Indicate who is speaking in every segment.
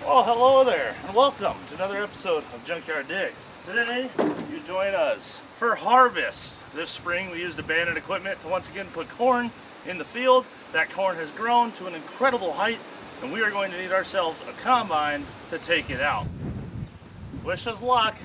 Speaker 1: Well, hello there, and welcome to another episode of Junkyard Digs. Today, you join us for harvest. This spring, we used abandoned equipment to once again put corn in the field. That corn has grown to an incredible height, and we are going to need ourselves a combine to take it out. Wish us luck.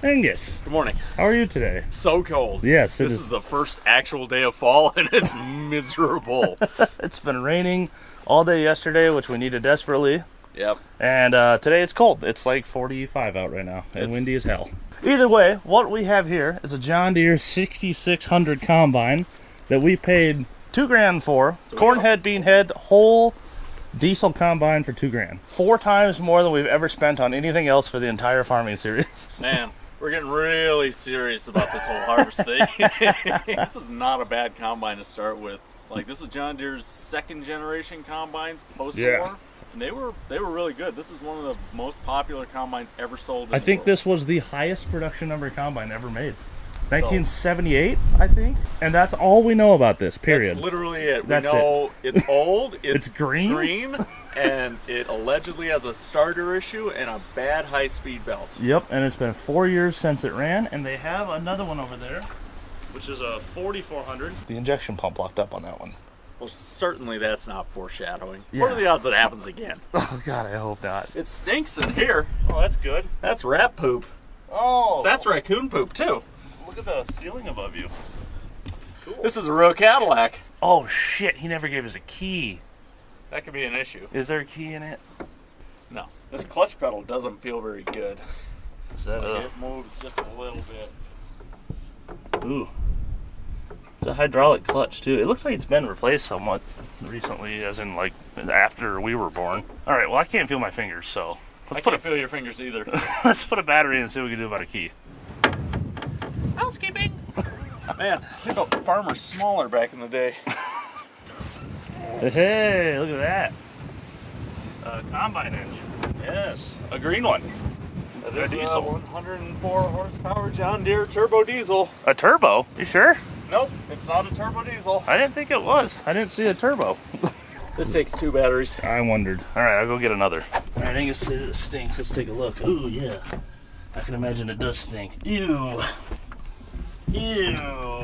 Speaker 1: Angus.
Speaker 2: Good morning.
Speaker 1: How are you today?
Speaker 2: So cold.
Speaker 1: Yes,
Speaker 2: this is the first actual day of fall, and it's miserable.
Speaker 1: It's been raining all day yesterday, which we needed desperately.
Speaker 2: Yep.
Speaker 1: And today it's cold. It's like 45 out right now, and windy as hell. Either way, what we have here is a John Deere 6600 combine that we paid $2,000 for. Corn head, bean head, whole diesel combine for $2,000. 4 times more than we've ever spent on anything else for the entire farming series.
Speaker 2: Man. We're getting really serious about this whole harvest thing. This is not a bad combine to start with. Like, this is John Deere's second generation combines post-war,
Speaker 1: Yeah.
Speaker 2: and they were really good. This is one of the most popular combines ever sold in
Speaker 1: I
Speaker 2: the
Speaker 1: think
Speaker 2: world.
Speaker 1: this was the highest production number combine ever made. 1978, I think. And that's all we know about this, period.
Speaker 2: That's literally it.
Speaker 1: That's
Speaker 2: we know it's old,
Speaker 1: It's green?
Speaker 2: and it allegedly has a starter issue and a bad high-speed belt.
Speaker 1: Yep, and it's been 4 years since it ran, and they have another one over there, which is a 4400. The injection pump locked up on that one.
Speaker 2: Well, certainly that's not foreshadowing.
Speaker 1: Yeah.
Speaker 2: What are the odds that happens again?
Speaker 1: Oh, God, I hope not.
Speaker 2: It stinks in here.
Speaker 1: Oh, that's good.
Speaker 2: That's rat poop.
Speaker 1: Oh,
Speaker 2: That's raccoon poop, too.
Speaker 1: look at the ceiling above you. Cool.
Speaker 2: This is a real Cadillac.
Speaker 1: Oh, shit, he never gave us a key.
Speaker 2: That could be an issue.
Speaker 1: Is there a key in it?
Speaker 2: No. This clutch pedal doesn't feel very good.
Speaker 1: Is that
Speaker 2: Like, it moves just a little bit.
Speaker 1: Ooh. It's a hydraulic clutch, too. It looks like it's been replaced somewhat recently, as in, like, after we were born. All right, well, I can't feel my fingers, so
Speaker 2: I can't feel your fingers either.
Speaker 1: let's put a battery in and see what we can do about a key.
Speaker 2: Housekeeping. Man, I think farmers smaller back in the day.
Speaker 1: Hey, look at that. Combine engine. Yes, a green one. A
Speaker 2: This is a
Speaker 1: diesel.
Speaker 2: 104 horsepower John Deere turbo diesel.
Speaker 1: A turbo? You sure?
Speaker 2: Nope, it's not a turbo diesel.
Speaker 1: I didn't think it was. I didn't see a turbo.
Speaker 2: This takes 2 batteries.
Speaker 1: I wondered. All right, I'll go get another. All right, Angus says it stinks. Let's take a look. Ooh, yeah. I can imagine it does stink. Ew. Ew.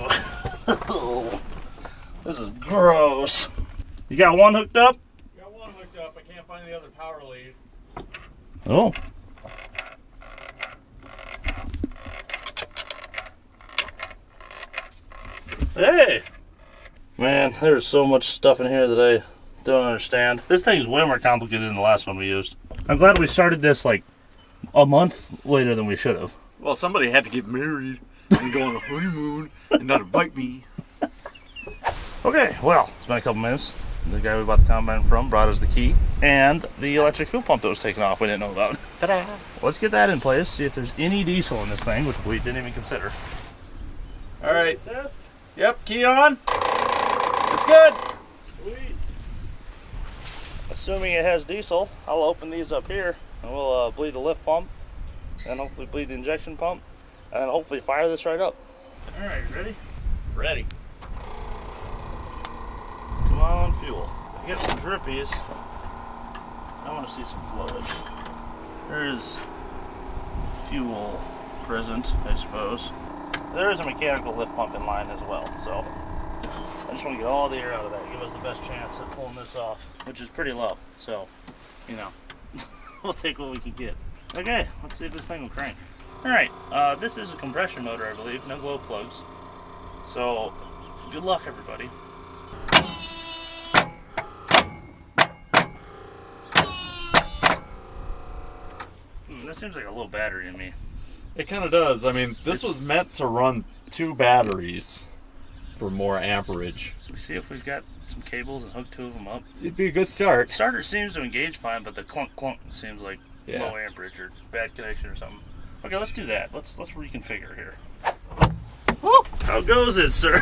Speaker 1: This is gross. You got one hooked up?
Speaker 2: Got one hooked up. I can't find the other power lead.
Speaker 1: Oh. Hey! Man, there's so much stuff in here that I don't understand. This thing's way more complicated than the last one we used. I'm glad we started this like a month later than we should have.
Speaker 2: Well, somebody had to get married and go on a honeymoon and not invite me.
Speaker 1: Okay, well, it's been a couple minutes. The guy we bought the combine from brought us the key and the electric fuel pump that was taken off we didn't know about.
Speaker 2: Ta-da!
Speaker 1: Let's get that in place, see if there's any diesel in this thing, which we didn't even consider.
Speaker 2: All right. Yep, key on. It's good.
Speaker 1: Sweet. Assuming it has diesel, I'll open these up here and we'll bleed the lift pump and hopefully bleed the injection pump and then hopefully fire this right up. All right, ready?
Speaker 2: Ready.
Speaker 1: Come on, fuel. I get some drippies. I want to see some fluid. There is fuel present, I suppose. There is a mechanical lift pump in line as well, so I just want to get all the air out of that. Give us the best chance at pulling this off, which is pretty low. So, you know, we'll take what we can get. Okay, let's see if this thing will crank. All right, this is a compression motor, I believe. No glow plugs. So, good luck, everybody. That seems like a little battery to me.
Speaker 2: It kind of does. I mean, this was meant to run 2 batteries for more amperage.
Speaker 1: Let's see if we've got some cables and hook 2 of them up.
Speaker 2: It'd be a good start.
Speaker 1: Starter seems to engage fine, but the clunk seems like
Speaker 2: Yeah.
Speaker 1: low amperage or bad connection or something. Okay, let's do that. Let's reconfigure here. Woo! How goes it, sir?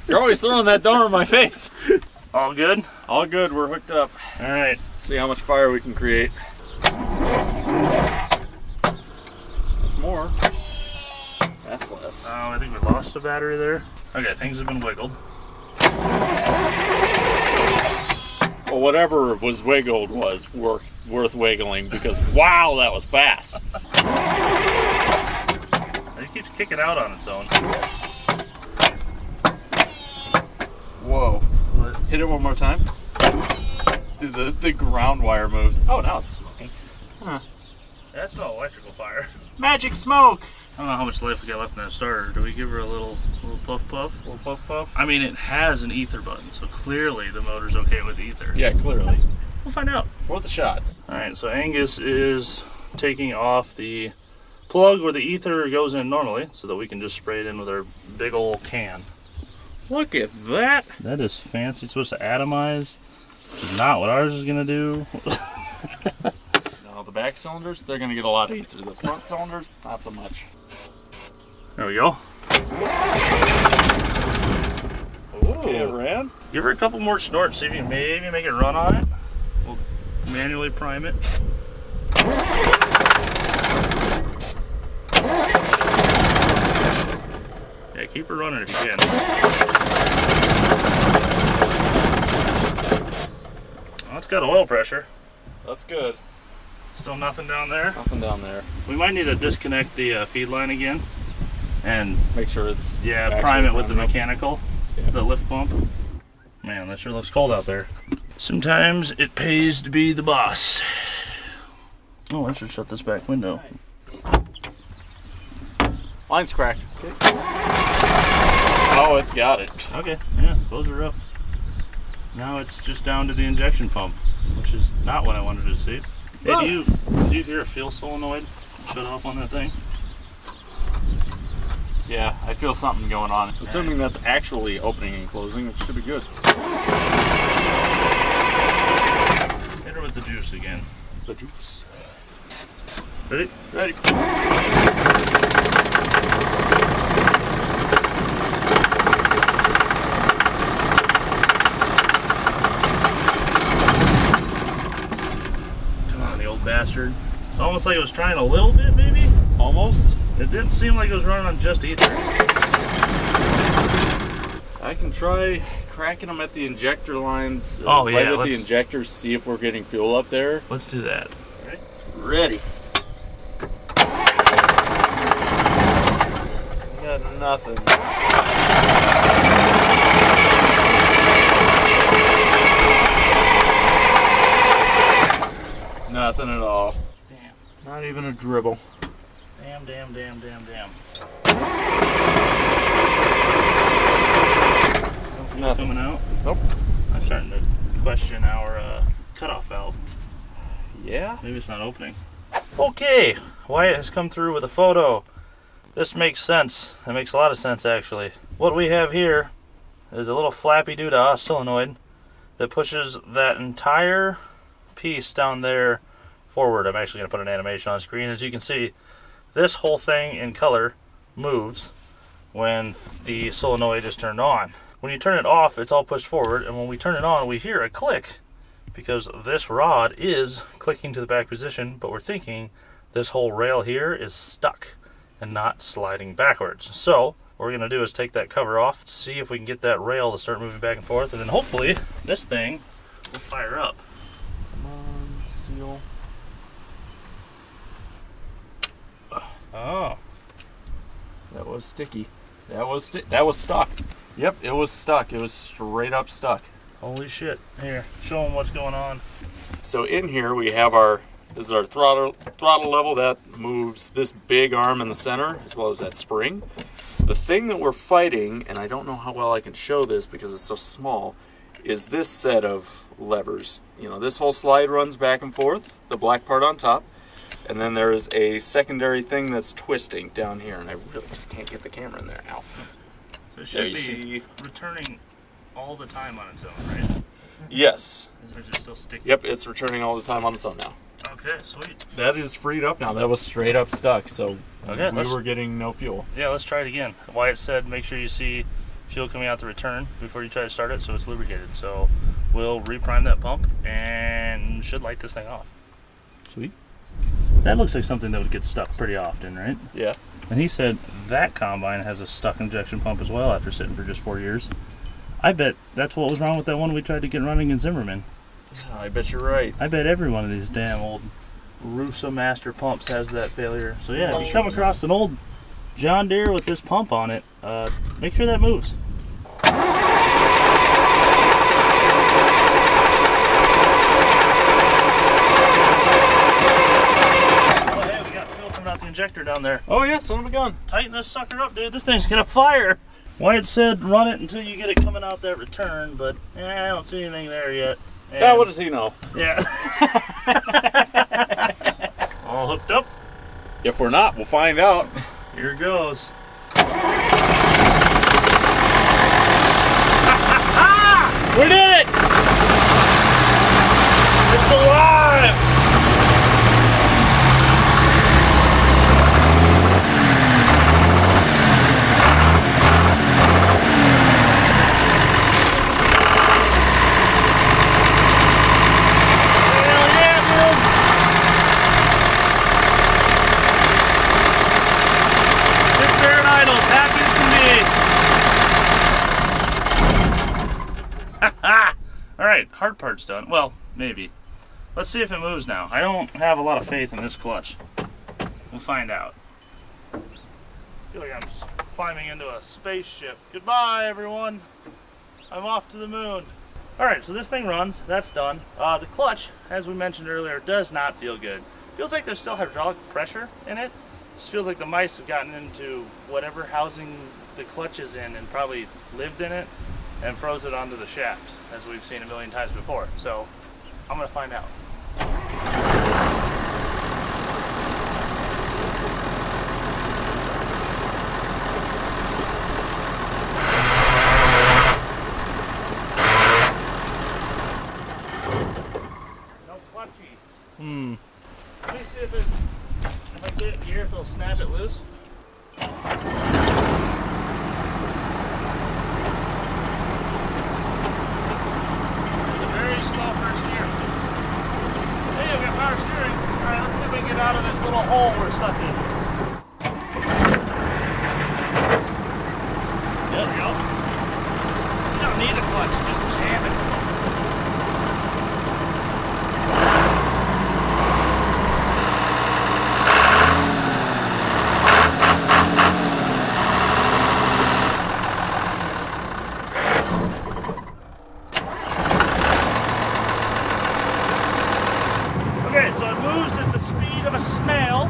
Speaker 2: You're always throwing that door in my face.
Speaker 1: All good?
Speaker 2: All good. We're hooked up.
Speaker 1: All right.
Speaker 2: Let's see how much fire we can create. That's more. That's less.
Speaker 1: Oh, I think we lost a battery there. Okay, things have been wiggled.
Speaker 2: Well, whatever was wiggled was worth wiggling because, wow, that was fast.
Speaker 1: It keeps kicking out on its own.
Speaker 2: Whoa. What? Hit it one more time. Dude, the ground wire moves. Oh, now it's smoking. Huh.
Speaker 1: That's no electrical fire.
Speaker 2: Magic smoke!
Speaker 1: I don't know how much life we got left in that starter. Do we give her a little puff puff?
Speaker 2: Little puff puff?
Speaker 1: I mean, it has an ether button, so clearly the motor's okay with ether.
Speaker 2: Yeah, clearly.
Speaker 1: We'll find out.
Speaker 2: Worth a shot.
Speaker 1: Alright, so Angus is taking off the plug where the ether goes in normally so that we can just spray it in with our big old can.
Speaker 2: Look at that!
Speaker 1: That is fancy. It's supposed to atomize, which is not what ours is going to do.
Speaker 2: Now, the back cylinders, they're going to get a lot of ether. The front cylinders, not so much.
Speaker 1: There we go.
Speaker 2: Okay, Ran.
Speaker 1: Give her a couple more snorts, see if you can maybe make it run on it. We'll manually prime it. Yeah, keep her running if you can. Well, it's got oil pressure.
Speaker 2: That's good.
Speaker 1: Still nothing down there.
Speaker 2: Nothing down there.
Speaker 1: We might need to disconnect the feed line again and
Speaker 2: Make sure it's
Speaker 1: prime it with the mechanical,
Speaker 2: Yeah.
Speaker 1: the lift pump. Man, that sure looks cold out there. Sometimes it pays to be the boss. Oh, I should shut this back window.
Speaker 2: Line's cracked. Okay. Oh, it's got it.
Speaker 1: Okay, yeah, close her up. Now it's just down to the injection pump, which is not what I wanted to see. Hey, do you hear a fuel solenoid shut off on that thing?
Speaker 2: Yeah, I feel something going on. Assuming that's actually opening and closing, it should be good.
Speaker 1: Hit her with the juice again.
Speaker 2: The juice.
Speaker 1: Ready?
Speaker 2: Ready.
Speaker 1: Come on, the old bastard. It's almost like it was trying a little bit, maybe?
Speaker 2: Almost.
Speaker 1: It didn't seem like it was running on just ether.
Speaker 2: I can try cracking them at the injector lines.
Speaker 1: Oh, yeah,
Speaker 2: Right at the
Speaker 1: let's-
Speaker 2: injectors, see if we're getting fuel up there.
Speaker 1: Let's do that.
Speaker 2: Ready. Got nothing. Nothing at all.
Speaker 1: Damn.
Speaker 2: Not even a dribble.
Speaker 1: Damn.
Speaker 2: Nothing.
Speaker 1: Coming out?
Speaker 2: Nope.
Speaker 1: I'm starting to question our cutoff valve.
Speaker 2: Yeah?
Speaker 1: Maybe it's not opening. Okay, Wyatt has come through with a photo. This makes sense. That makes a lot of sense, actually. What we have here is a little flappy doo-dah solenoid that pushes that entire piece down there forward. I'm actually going to put an animation on screen. As you can see, this whole thing in color moves when the solenoid is turned on. When you turn it off, it's all pushed forward, and when we turn it on, we hear a click because this rod is clicking to the back position, but we're thinking this whole rail here is stuck and not sliding backwards. So what we're going to do is take that cover off, see if we can get that rail to start moving back and forth, and then hopefully this thing will fire up.
Speaker 2: Come on, seal.
Speaker 1: Oh.
Speaker 2: That was sticky. That was stuck. Yep, it was stuck. It was straight up stuck.
Speaker 1: Holy shit. Here, show them what's going on.
Speaker 2: So in here we have this is our throttle level that moves this big arm in the center as well as that spring. The thing that we're fighting, and I don't know how well I can show this because it's so small, is this set of levers. You know, this whole slide runs back and forth, the black part on top, and then there is a secondary thing that's twisting down here, and I really just can't get the camera in there. Ow.
Speaker 1: So it
Speaker 2: There
Speaker 1: should
Speaker 2: you
Speaker 1: be
Speaker 2: see.
Speaker 1: returning all the time on its own, right?
Speaker 2: Yes.
Speaker 1: Or is it still sticky?
Speaker 2: Yep, it's returning all the time on its own now.
Speaker 1: Okay, sweet.
Speaker 2: That is freed up now. That was straight up stuck, so
Speaker 1: Okay,
Speaker 2: we were getting no fuel.
Speaker 1: Yeah, let's try it again. Wyatt said make sure you see fuel coming out the return before you try to start it so it's lubricated. So we'll reprime that pump and should light this thing off.
Speaker 2: Sweet.
Speaker 1: That looks like something that would get stuck pretty often, right?
Speaker 2: Yeah.
Speaker 1: And he said that combine has a stuck injection pump as well after sitting for just 4 years. I bet that's what was wrong with that one we tried to get running in Zimmerman.
Speaker 2: I bet you're right.
Speaker 1: I bet every one of these damn old Rusa Master pumps has that failure. So yeah, if you come across an old John Deere with this pump on it, make sure that moves. Oh hey, we got fuel coming out the injector down there.
Speaker 2: Oh yeah, son of a gun.
Speaker 1: Tighten this sucker up, dude. This thing's gonna fire. Wyatt said run it until you get it coming out that return, but I don't see anything there yet. And,
Speaker 2: yeah, what does he know?
Speaker 1: Yeah. All hooked up.
Speaker 2: If we're not, we'll find out.
Speaker 1: Here goes.
Speaker 2: We did it!
Speaker 1: It's alive! Alright, hard part's done. Well, maybe. Let's see if it moves now. I don't have a lot of faith in this clutch. We'll find out. I feel like I'm climbing into a spaceship. Goodbye, everyone. I'm off to the moon. Alright, so this thing runs. That's done. The clutch, as we mentioned earlier, does not feel good. Feels like there's still hydraulic pressure in it. Just feels like the mice have gotten into whatever housing the clutch is in and probably lived in it and froze it onto the shaft, as we've seen a million times before. So I'm gonna find out. No clutchy. Let me see if I get it here, if it'll snap it loose. Out of this little hole we're stuck in. Yes. There we go. You don't need a clutch, just jam it. Okay, so it moves at the speed of a snail.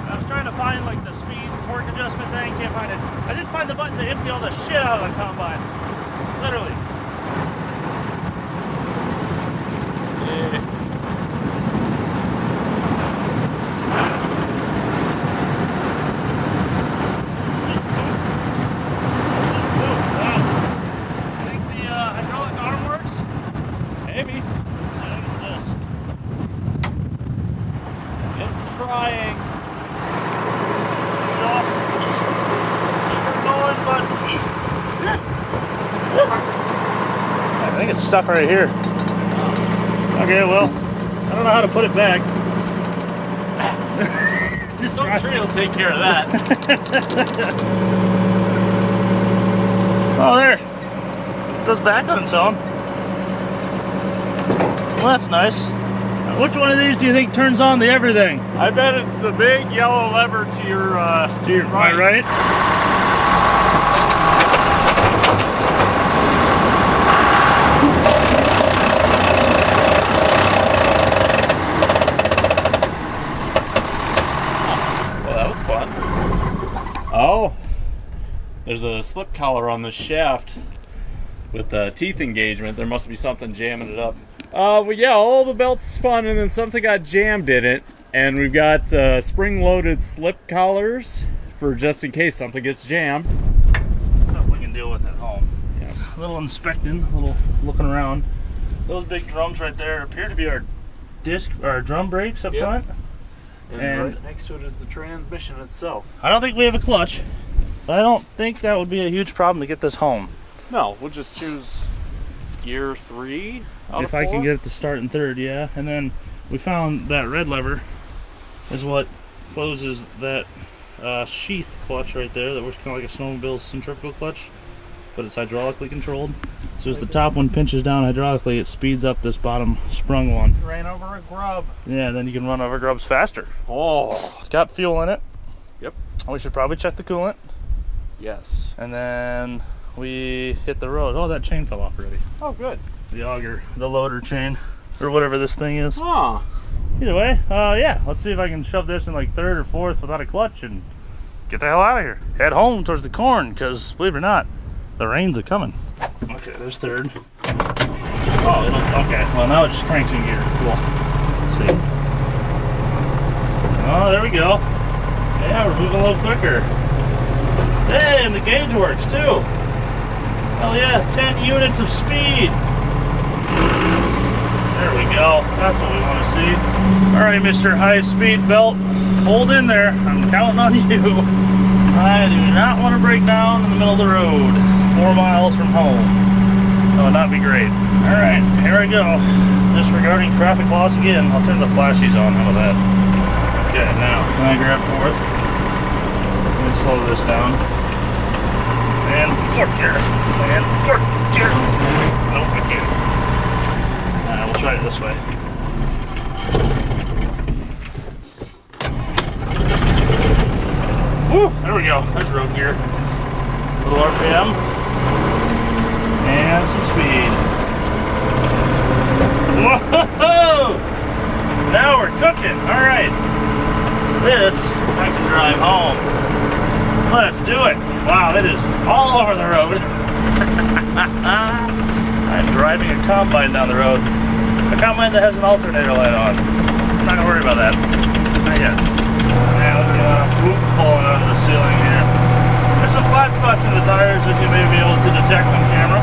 Speaker 1: I was trying to find like the speed torque adjustment thing, can't find it. I did find the button to empty all the shit out of the combine. Literally. Yeah. Wow. I think the hydraulic arm works. Maybe.
Speaker 2: Trying.
Speaker 1: I think it's stuck right here. Okay, well, I don't know how to put it back.
Speaker 2: Just some tree will take care of that.
Speaker 1: Oh, there. It goes back on its own. Well, that's nice. Which one of these do you think turns on the everything?
Speaker 2: I bet it's the big yellow lever to your right.
Speaker 1: My right?
Speaker 2: Well, that was fun. Oh, there's a slip collar on the shaft with the teeth engagement. There must be something jamming it up. Well, yeah, all the belts spun and then something got jammed in it. And we've got spring-loaded slip collars for just in case something gets jammed.
Speaker 1: Stuff we can deal with at home.
Speaker 2: Yeah.
Speaker 1: A little inspecting, a little looking around. Those big drums right there appear to be our drum brakes up front.
Speaker 2: And right next to it is the transmission itself.
Speaker 1: I don't think we have a clutch, but I don't think that would be a huge problem to get this home.
Speaker 2: No, we'll just choose gear 3 out of
Speaker 1: If
Speaker 2: 4.
Speaker 1: I can get it to start in third, yeah. And then we found that red lever is what closes that sheath clutch right there that works kind of like a snowmobile's centrifugal clutch, but it's hydraulically controlled. So as the top one pinches down hydraulically, it speeds up this bottom sprung one.
Speaker 2: Ran over a grub.
Speaker 1: Yeah, then you can run over grubs faster. Oh, it's got fuel in it.
Speaker 2: Yep.
Speaker 1: We should probably check the coolant.
Speaker 2: Yes.
Speaker 1: And then we hit the road. Oh, that chain fell off already.
Speaker 2: Oh, good.
Speaker 1: The auger, the loader chain, or whatever this thing is.
Speaker 2: Oh.
Speaker 1: Either way, yeah, let's see if I can shove this in like third or fourth without a clutch and get the hell out of here. Head home towards the corn, because believe it or not, the rains are coming. Okay, there's third. Oh, okay, well now it just cranks in gear. Cool. Let's see. Oh, there we go. Yeah, we're moving a little quicker. Hey, and the gauge works too. Hell yeah, 10 units of speed. There we go. That's what we want to see. All right, Mr. High Speed Belt, hold in there. I'm counting on you. I do not want to break down in the middle of the road. 4 miles from home. That would not be great. All right, here I go. Disregarding traffic laws again. I'll turn the flashies on. How about that? Okay, now can I grab fourth? Let me slow this down. And fourth gear. And fourth gear. Nope, I can't. We'll try it this way. Woo! There we go. There's road gear. A little RPM. And some speed. Whoa! Now we're cooking. Alright. This, I can drive home. Let's do it. Wow, it is all over the road. I'm driving a combine down the road. A combine that has an alternator light on. I'm not gonna worry about that. Not yet. Yeah, look at that whoop falling out of the ceiling here. There's some flat spots in the tires that you may be able to detect on camera.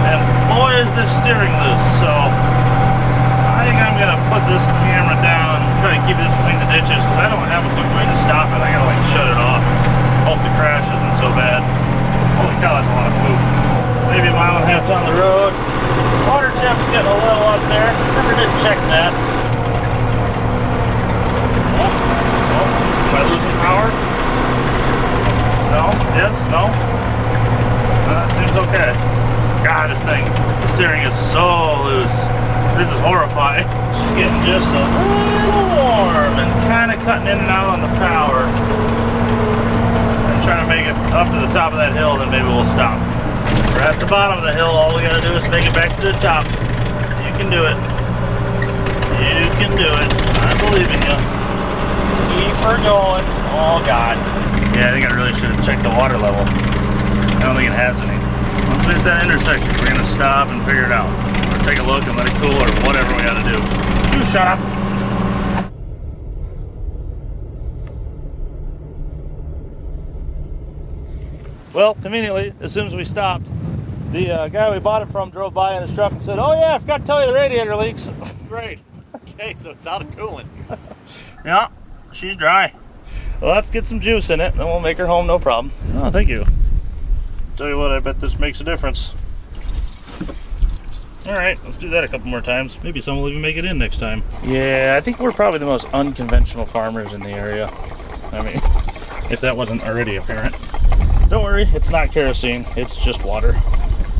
Speaker 1: And boy is this steering loose, so I think I'm gonna put this camera down and try to keep this between the ditches because I don't have a quick way to stop it. I gotta like shut it off. Hope the crash isn't so bad. Holy cow, that's a lot of poop. Maybe a mile and a half down the road. Water temp's getting a little up there. Never did check that. Oh, am I losing power? No? Yes? No? That seems okay. God, this thing, the steering is so loose. This is horrifying. She's getting just a little warm and kind of cutting in and out on the power. I'm trying to make it up to the top of that hill, then maybe we'll stop. We're at the bottom of the hill. All we gotta do is make it back to the top. You can do it. You can do it. I believe in you. Keep her going. Oh, God. Yeah, I think I really should have checked the water level. I don't think it has any. Once we hit that intersection, we're gonna stop and figure it out. Or take a look and let it cool or whatever we gotta do. You shut up. Well, conveniently, as soon as we stopped, the guy we bought it from drove by in his truck and said, "Oh yeah, I forgot to tell you the radiator leaks."
Speaker 2: Great. Okay, so it's out of coolant.
Speaker 1: Yeah, she's dry. Well, let's get some juice in it, and we'll make her home, no problem. Oh, thank you. Tell you what, I bet this makes a difference. All right, let's do that a couple more times. Maybe someone will even make it in next time. Yeah, I think we're probably the most unconventional farmers in the area. I mean, if that wasn't already apparent. Don't worry, it's not kerosene, it's just water.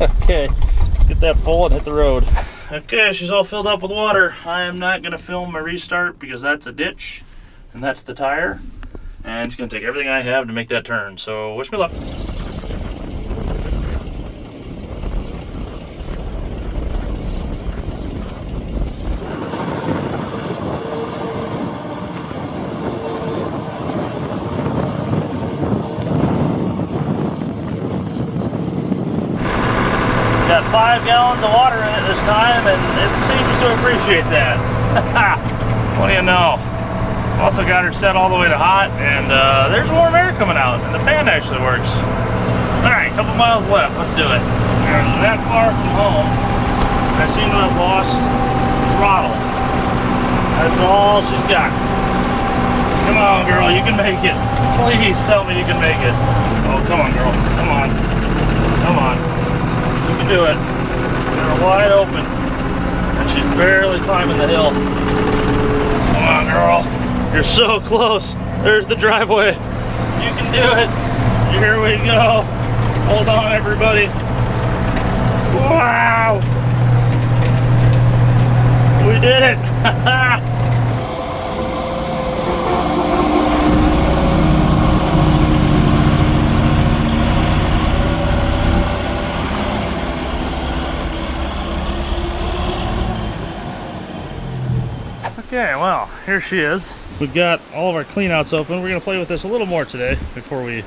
Speaker 1: Okay, let's get that full and hit the road. Okay, she's all filled up with water. I am not gonna film my restart because that's a ditch and that's the tire. And it's gonna take everything I have to make that turn. So wish me luck. Got 5 gallons of water in it this time, and it seems to appreciate that. What do you know? Also got her set all the way to hot, and there's warm air coming out, and the fan actually works. All right, a couple miles left. Let's do it. We're that far from home. I seem to have lost throttle. That's all she's got. Come on, girl, you can make it. Please tell me you can make it. Oh, come on, girl. Come on. Come on. You can do it. You're wide open. And she's barely climbing the hill. Come on, girl. You're so close. There's the driveway. You can do it. Here we go. Hold on, everybody. Wow. We did it. Okay, well, here she is. We've got all of our cleanouts open. We're gonna play with this a little more today before we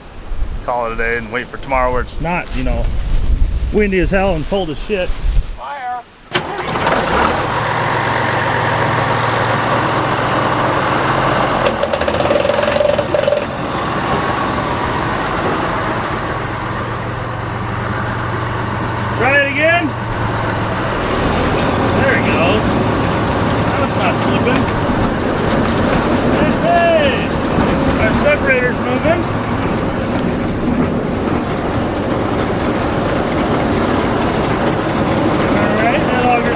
Speaker 1: call it a day and wait for tomorrow where it's not, you know, windy as hell and cold as shit. Fire! Try it again. There it goes. Now it's not slipping. Hey! Our separator's moving.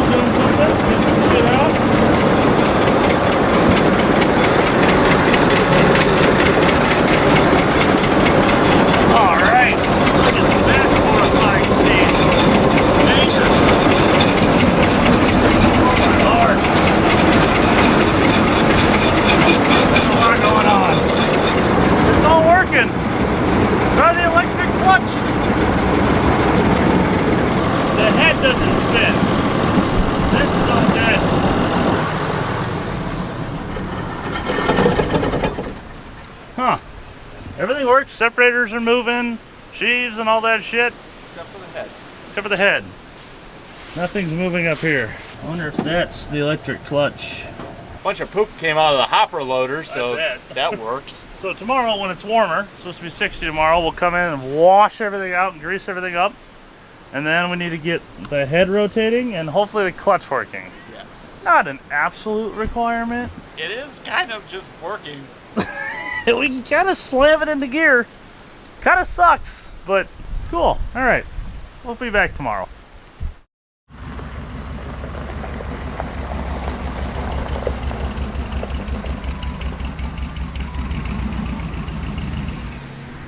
Speaker 1: Doing something, get some shit out. Alright, look at that horrifying scene. Jesus. Oh my lord. There's a lot going on. It's all working. Try the electric clutch. The head doesn't spin. This is all dead. Huh. Everything works. Separators are moving. Sheaves and all that shit.
Speaker 2: Except for the head.
Speaker 1: Except for the head. Nothing's moving up here. I wonder if that's the electric clutch.
Speaker 2: A bunch of poop came out of the hopper loader, so that works.
Speaker 1: So tomorrow when it's warmer, it's supposed to be 60 tomorrow, we'll come in and wash everything out and grease everything up. And then we need to get the head rotating and hopefully the clutch working.
Speaker 2: Yes.
Speaker 1: Not an absolute requirement.
Speaker 2: It is kind of just working.
Speaker 1: We can kind of slam it into gear. Kind of sucks, but cool. All right, we'll be back tomorrow.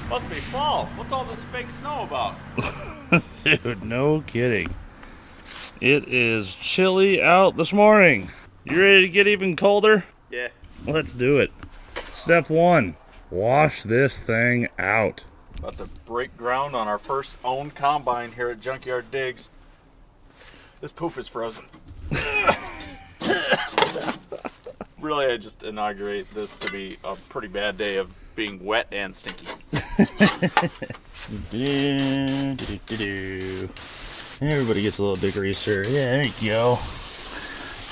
Speaker 2: Must be fall. What's all this fake snow about?
Speaker 1: Dude, no kidding. It is chilly out this morning. You ready to get even colder?
Speaker 2: Yeah.
Speaker 1: Let's do it. Step one, wash this thing out.
Speaker 2: About to break ground on our first owned combine here at Junkyard Digs. This poop is frozen. Really, I just inaugurate this to be a pretty bad day of being wet and stinky.
Speaker 1: Everybody gets a little degreaser. Yeah, there you go.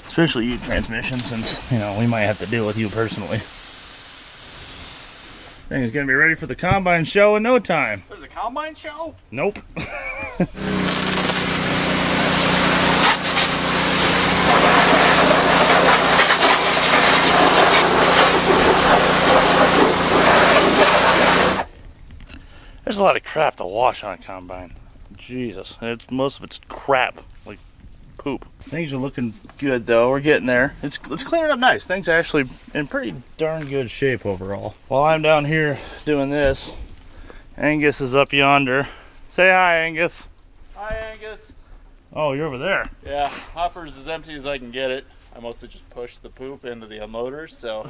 Speaker 1: Especially you, transmission, since, you know, we might have to deal with you personally. Thing's gonna be ready for the combine show in no time.
Speaker 2: There's a combine show?
Speaker 1: Nope. There's a lot of crap to wash on a combine. Jesus, most of it's crap, like poop. Things are looking good though. We're getting there. It's cleaning up nice. Things are actually in pretty darn good shape overall. While I'm down here doing this, Angus is up yonder. Say hi, Angus.
Speaker 2: Hi, Angus.
Speaker 1: Oh, you're over there.
Speaker 2: Yeah, hopper's as empty as I can get it. I mostly just push the poop into the unloaders, so.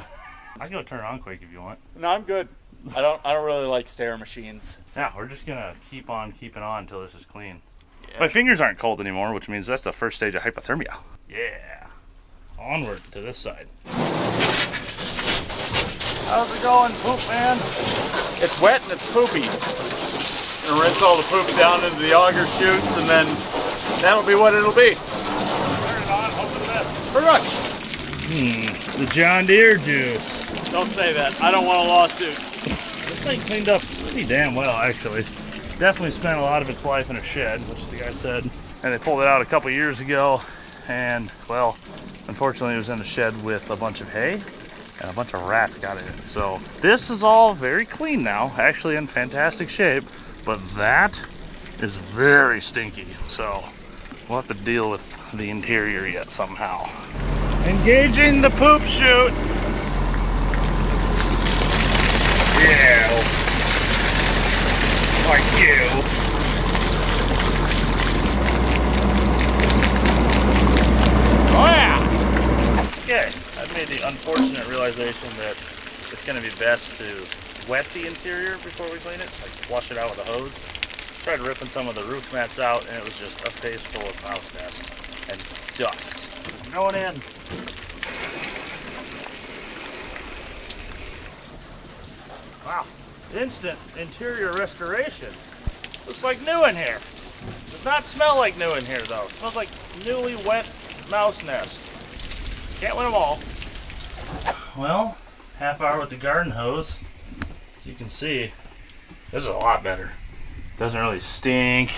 Speaker 1: I can go turn it on quick if you want.
Speaker 2: No, I'm good. I don't really like stair machines.
Speaker 1: Yeah, we're just gonna keep on keeping on until this is clean.
Speaker 2: Yeah.
Speaker 1: My fingers aren't cold anymore, which means that's the first stage of hypothermia. Yeah. Onward to this side. How's it going, poop man?
Speaker 2: It's wet and it's poopy. Gonna rinse all the poop down into the auger chutes, and then that'll be what it'll be.
Speaker 1: Turn it on, hope for the best.
Speaker 2: Pretty much.
Speaker 1: The John Deere juice.
Speaker 2: Don't say that. I don't want a lawsuit.
Speaker 1: This thing cleaned up pretty damn well, actually. Definitely spent a lot of its life in a shed, which the guy said. And they pulled it out a couple years ago, and, well, unfortunately it was in a shed with a bunch of hay, and a bunch of rats got in it. So this is all very clean now, actually in fantastic shape, but that is very stinky. So we'll have to deal with the interior yet somehow. Engaging the poop chute. Yeah. like you. Oh yeah! Okay, I've made the unfortunate realization that it's going to be best to wet the interior before we clean it, like flush it out with a hose. Tried ripping some of the roof mats out and it was just a face full of mouse nest and dust. Going in. Wow, instant interior restoration. Looks like new in here. Does not smell like new in here though. It smells like newly wet mouse nest. Can't win them all. Well, half hour with the garden hose. As you can see, this is a lot better. Doesn't really stink.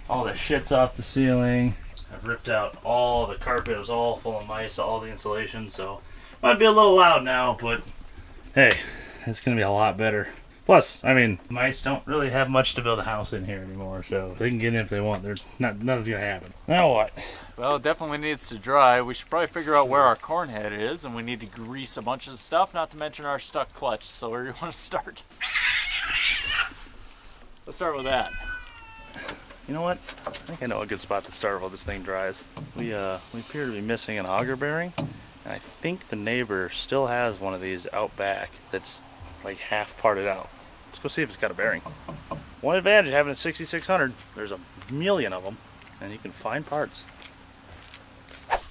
Speaker 1: All the shit's off the ceiling. I've ripped out all the carpet. It was all full of mice, all the insulation, so might be a little loud now, but hey, it's gonna be a lot better. Plus, I mean, mice don't really have much to build a house in here anymore, so they can get in if they want. Nothing's gonna happen. Now what?
Speaker 2: Well, it definitely needs to dry. We should probably figure out where our corn head is, and we need to grease a bunch of stuff, not to mention our stuck clutch. So where do you want to start? Let's start with that.
Speaker 1: You know what? I think I know a good spot to start while this thing dries. We appear to be missing an auger bearing, and I think the neighbor still has one of these out back that's like half parted out. Let's go see if it's got a bearing. One advantage of having a 6600, there's a million of them, and you can find parts.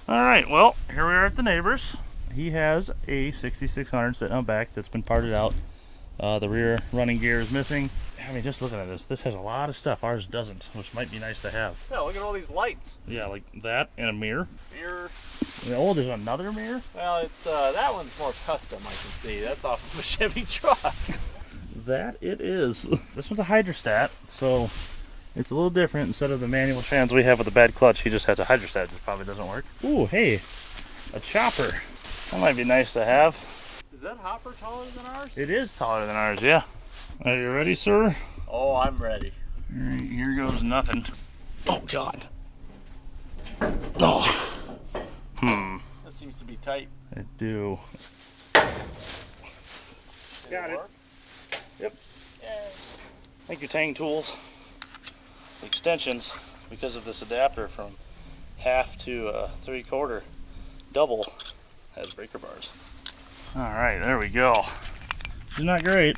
Speaker 1: Alright, well, here we are at the neighbor's. He has a 6600 sitting out back that's been parted out. The rear running gear is missing. I mean, just looking at this, this has a lot of stuff. Ours doesn't, which might be nice to have.
Speaker 2: Yeah, look at all these lights.
Speaker 1: Yeah, like that and a mirror.
Speaker 2: Mirror.
Speaker 1: Oh, there's another mirror?
Speaker 2: Well, it's that one's more custom, I can see. That's off of a Chevy truck.
Speaker 1: That it is. This one's a hydrostat, so it's a little different. Instead of the manual trans we have with the bad clutch, he just has a hydrostat, which probably doesn't work. Ooh, hey, a chopper. That might be nice to have.
Speaker 2: Is that hopper taller than ours?
Speaker 1: It is taller than ours, yeah. Are you ready, sir?
Speaker 2: Oh, I'm ready.
Speaker 1: All right, here goes nothing. Oh, God. Oh.
Speaker 2: That seems to be tight.
Speaker 1: I do. Got it. Yep.
Speaker 2: Yay.
Speaker 1: Thank you, Tang Tools. Extensions, because of this adapter from half to 3/4 double, has breaker bars. All right, there we go. It's not great,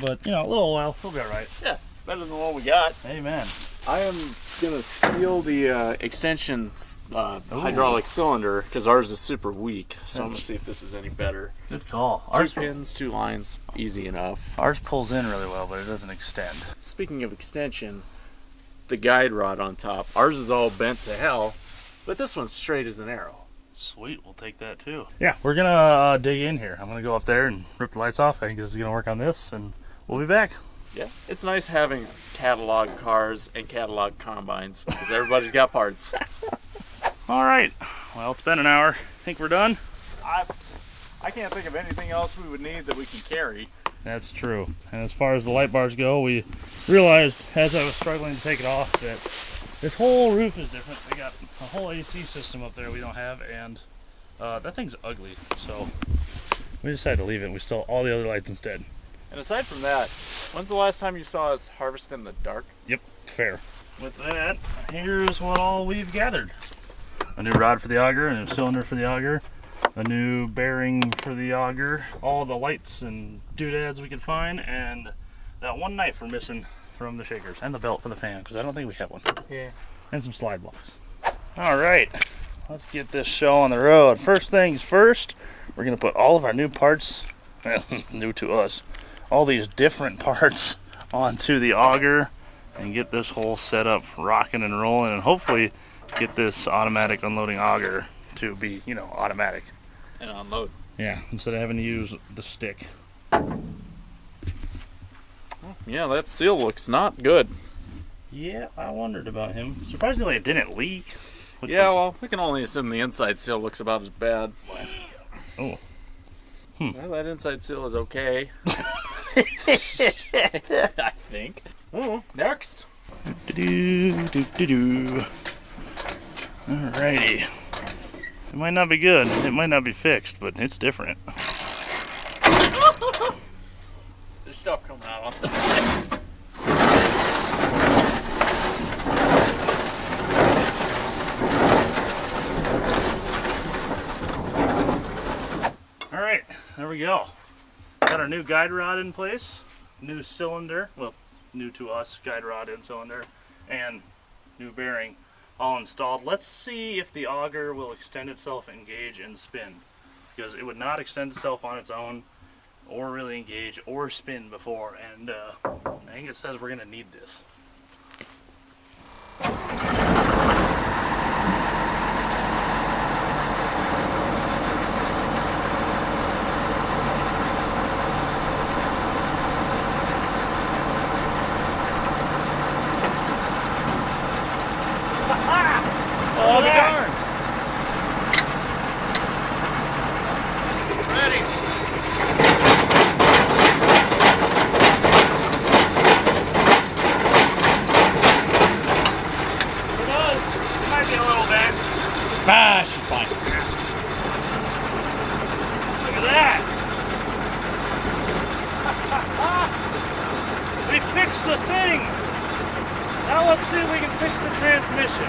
Speaker 1: but you know, a little while, we'll be all right.
Speaker 2: Yeah, better than what we got.
Speaker 1: Amen.
Speaker 2: I am gonna steal the extensions hydraulic cylinder because ours is super weak. So I'm gonna see if this is any better.
Speaker 1: Good call.
Speaker 2: Two pins, 2 lines, easy enough.
Speaker 1: Ours pulls in really well, but it doesn't extend.
Speaker 2: Speaking of extension, the guide rod on top. Ours is all bent to hell, but this one's straight as an arrow.
Speaker 1: Sweet, we'll take that too. Yeah, we're gonna dig in here. I'm gonna go up there and rip the lights off. I think this is gonna work on this, and we'll be back.
Speaker 2: Yeah, it's nice having catalog cars and catalog combines because everybody's got parts.
Speaker 1: All right, well, it's been an hour. Think we're done?
Speaker 2: I can't think of anything else we would need that we can carry.
Speaker 1: That's true. And as far as the light bars go, we realized as I was struggling to take it off that this whole roof is different. They got a whole AC system up there we don't have, and that thing's ugly. So we decided to leave it. We stole all the other lights instead.
Speaker 2: And aside from that, when's the last time you saw us harvest in the dark?
Speaker 1: Yep, fair. With that, here's what all we've gathered. A new rod for the auger, a new cylinder for the auger, a new bearing for the auger, all the lights and doodads we could find, and that one knife we're missing from the shakers, and the belt for the fan, because I don't think we have one.
Speaker 2: Yeah.
Speaker 1: And some slide blocks. All right, let's get this show on the road. First things first, we're gonna put all of our new parts, new to us, all these different parts onto the auger and get this whole setup rocking and rolling, and hopefully get this automatic unloading auger to be, you know, automatic.
Speaker 2: And unload.
Speaker 1: Yeah, instead of having to use the stick.
Speaker 2: Yeah, that seal looks not good.
Speaker 1: Yeah, I wondered about him. Surprisingly, it didn't leak.
Speaker 2: Yeah, well, we can only assume the inside seal looks about as bad.
Speaker 1: Oh.
Speaker 2: Well, that inside seal is okay. I think. Oh, next.
Speaker 1: Alrighty. It might not be good. It might not be fixed, but it's different.
Speaker 2: There's stuff coming out on the side.
Speaker 1: we go. Got our new guide rod in place, new cylinder, well, new to us, guide rod and cylinder, and new bearing all installed. Let's see if the auger will extend itself, engage, and spin, because it would not extend itself on its own or really engage or spin before, and I think it says we're going to need this.
Speaker 2: Oh, darn!
Speaker 1: Ready. It does. Might be a little bit.
Speaker 2: Ah, she's fine.
Speaker 1: Look at that. We fixed the thing. Now let's see if we can fix the transmission.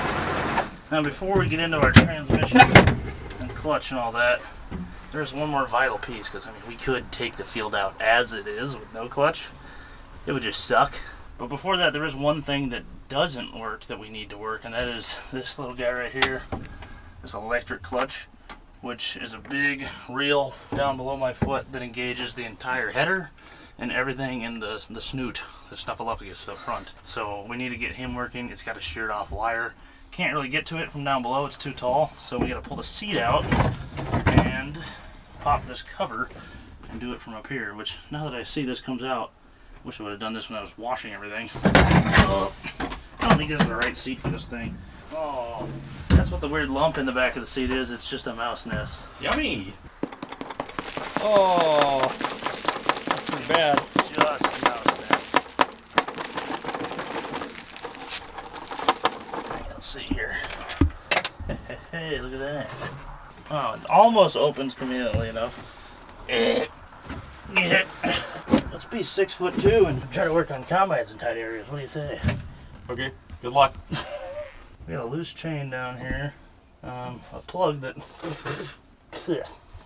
Speaker 1: Now before we get into our transmission and clutch and all that, there's one more vital piece, because I mean we could take the field out as it is with no clutch. It would just suck. But before that, there is one thing that doesn't work that we need to work, and that is this little guy right here, this electric clutch, which is a big reel down below my foot that engages the entire header and everything in the snoot, the snuffleupagus up front. So we need to get him working. It's got a sheared off wire. Can't really get to it from down below, it's too tall, so we gotta pull the seat out and pop this cover and do it from up here, which now that I see this comes out, wish I would have done this when I was washing everything. I don't think this is the right seat for this thing. Oh, that's what the weird lump in the back of the seat is. It's just a mouse nest.
Speaker 2: Yummy! Oh, that's pretty bad.
Speaker 1: Just a mouse nest. Let's see here. Hey, look at that. Oh, it almost opens conveniently enough. Let's be 6'2" and try to work on combines in tight areas. What do you say?
Speaker 2: Okay, good luck.
Speaker 1: We got a loose chain down here. A plug that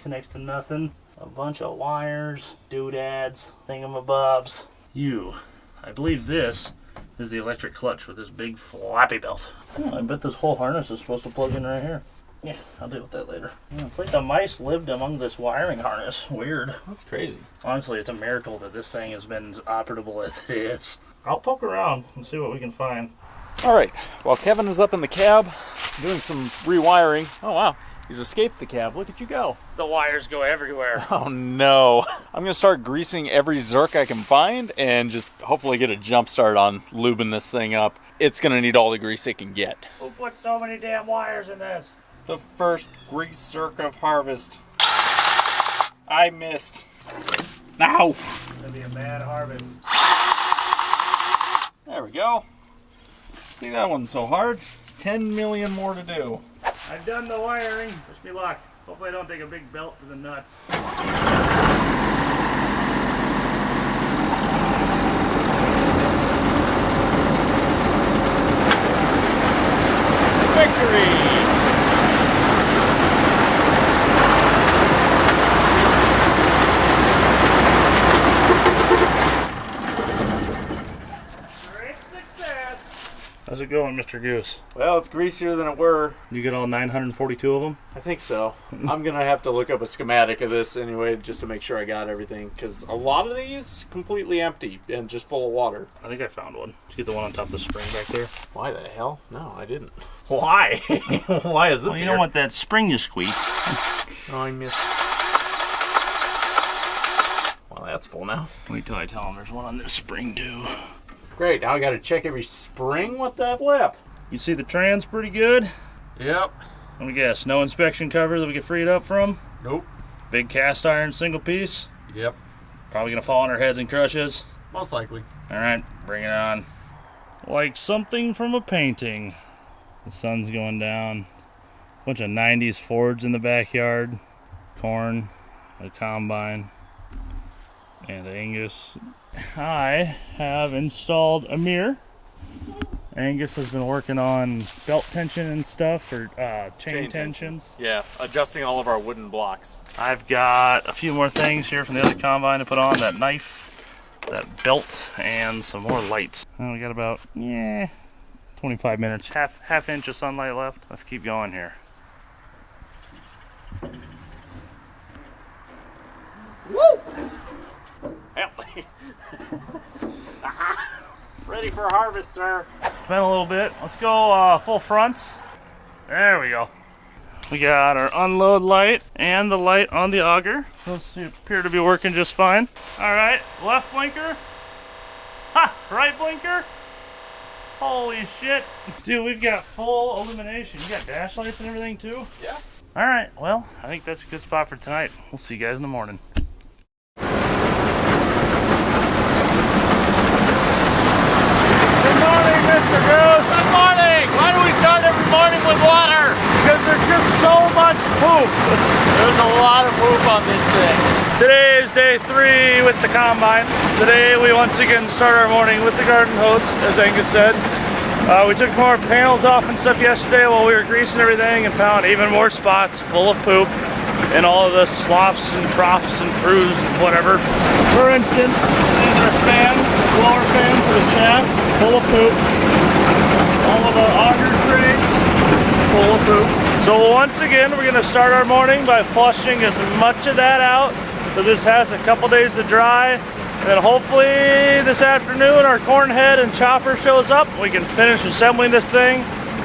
Speaker 1: connects to nothing. A bunch of wires, doodads, thingamabobs. I believe this is the electric clutch with this big flappy belt. Oh, I bet this whole harness is supposed to plug in right here. Yeah, I'll deal with that later. Yeah, it's like the mice lived among this wiring harness. Weird.
Speaker 2: That's crazy.
Speaker 1: Honestly, it's a miracle that this thing has been as operable as it is. I'll poke around and see what we can find.
Speaker 2: All right, while Kevin is up in the cab doing some rewiring. Oh, wow. He's escaped the cab. Look at you go.
Speaker 1: The wires go everywhere.
Speaker 2: Oh, no. I'm going to start greasing every Zerk I can find and just hopefully get a jump start on lubing this thing up. It's going to need all the grease it can get.
Speaker 1: Who put so many damn wires in this?
Speaker 2: The first grease Zerk of harvest. I missed. Ow!
Speaker 1: It's going to be a bad harvest.
Speaker 2: There we go. See, that one's so hard. 10 million more to do.
Speaker 1: I've done the wiring. Wish me luck. Hopefully I don't take a big belt to the nuts.
Speaker 2: Victory!
Speaker 1: Great success! How's it going, Mr. Goose?
Speaker 2: Well, it's greasier than it were.
Speaker 1: You get all 942 of them?
Speaker 2: I think so. I'm going to have to look up a schematic of this anyway just to make sure I got everything, because a lot of these completely empty and just full of water.
Speaker 1: I think I found one. Did you get the one on top of the spring back there?
Speaker 2: Why the hell? No, I didn't. Why? Why is this
Speaker 1: Well, you
Speaker 2: here?
Speaker 1: don't want that spring you squeak.
Speaker 2: Oh, I missed. Well, that's full now.
Speaker 1: Wait till I tell them there's one on this spring too.
Speaker 2: Great, now I got to check every spring with that flip.
Speaker 1: You see the trans pretty good?
Speaker 2: Yep.
Speaker 1: Let me guess, no inspection cover that we can free it up from?
Speaker 2: Nope.
Speaker 1: Big cast iron single piece?
Speaker 2: Yep.
Speaker 1: Probably gonna fall on our heads and crush us.
Speaker 2: Most likely.
Speaker 1: Alright, bring it on. Like something from a painting. The sun's going down. Bunch of 90s Fords in the backyard. Corn, a combine, and Angus. I have installed a mirror Angus has been working on belt tension and stuff, or chain tensions.
Speaker 2: Yeah, adjusting all of our wooden blocks.
Speaker 1: I've got a few more things here from the other combine to put on, that knife, that belt, and some more lights. And we got about, 25 minutes, half inch of sunlight left. Let's keep going here.
Speaker 2: Woo! Ready for harvest, sir.
Speaker 1: Been a little bit. Let's go full fronts. There we go. We got our unload light and the light on the auger. Those appear to be working just fine. All right, left blinker. Ha! Right blinker. Holy shit. Dude, we've got full illumination. You got dash lights and everything too?
Speaker 2: Yeah.
Speaker 1: All right, well, I think that's a good spot for tonight. We'll see you guys in the morning. Good morning, Mr. Goose.
Speaker 2: Good morning! Why do we start every morning with water?
Speaker 1: Because there's just so much poop.
Speaker 2: There's a lot of poop on this thing.
Speaker 1: Today is day 3 with the combine. Today we once again start our morning with the garden hose, as Angus said. We took more panels off and stuff yesterday while we were greasing everything and found even more spots full of poop in all of the sloughs and troughs and crews and whatever. For instance, there's our fan, the blower fan for the shaft, full of poop. All of the auger trays, full of poop. So once again, we're going to start our morning by flushing as much of that out. So this has a couple days to dry. And then hopefully this afternoon our corn head and chopper shows up. We can finish assembling this thing.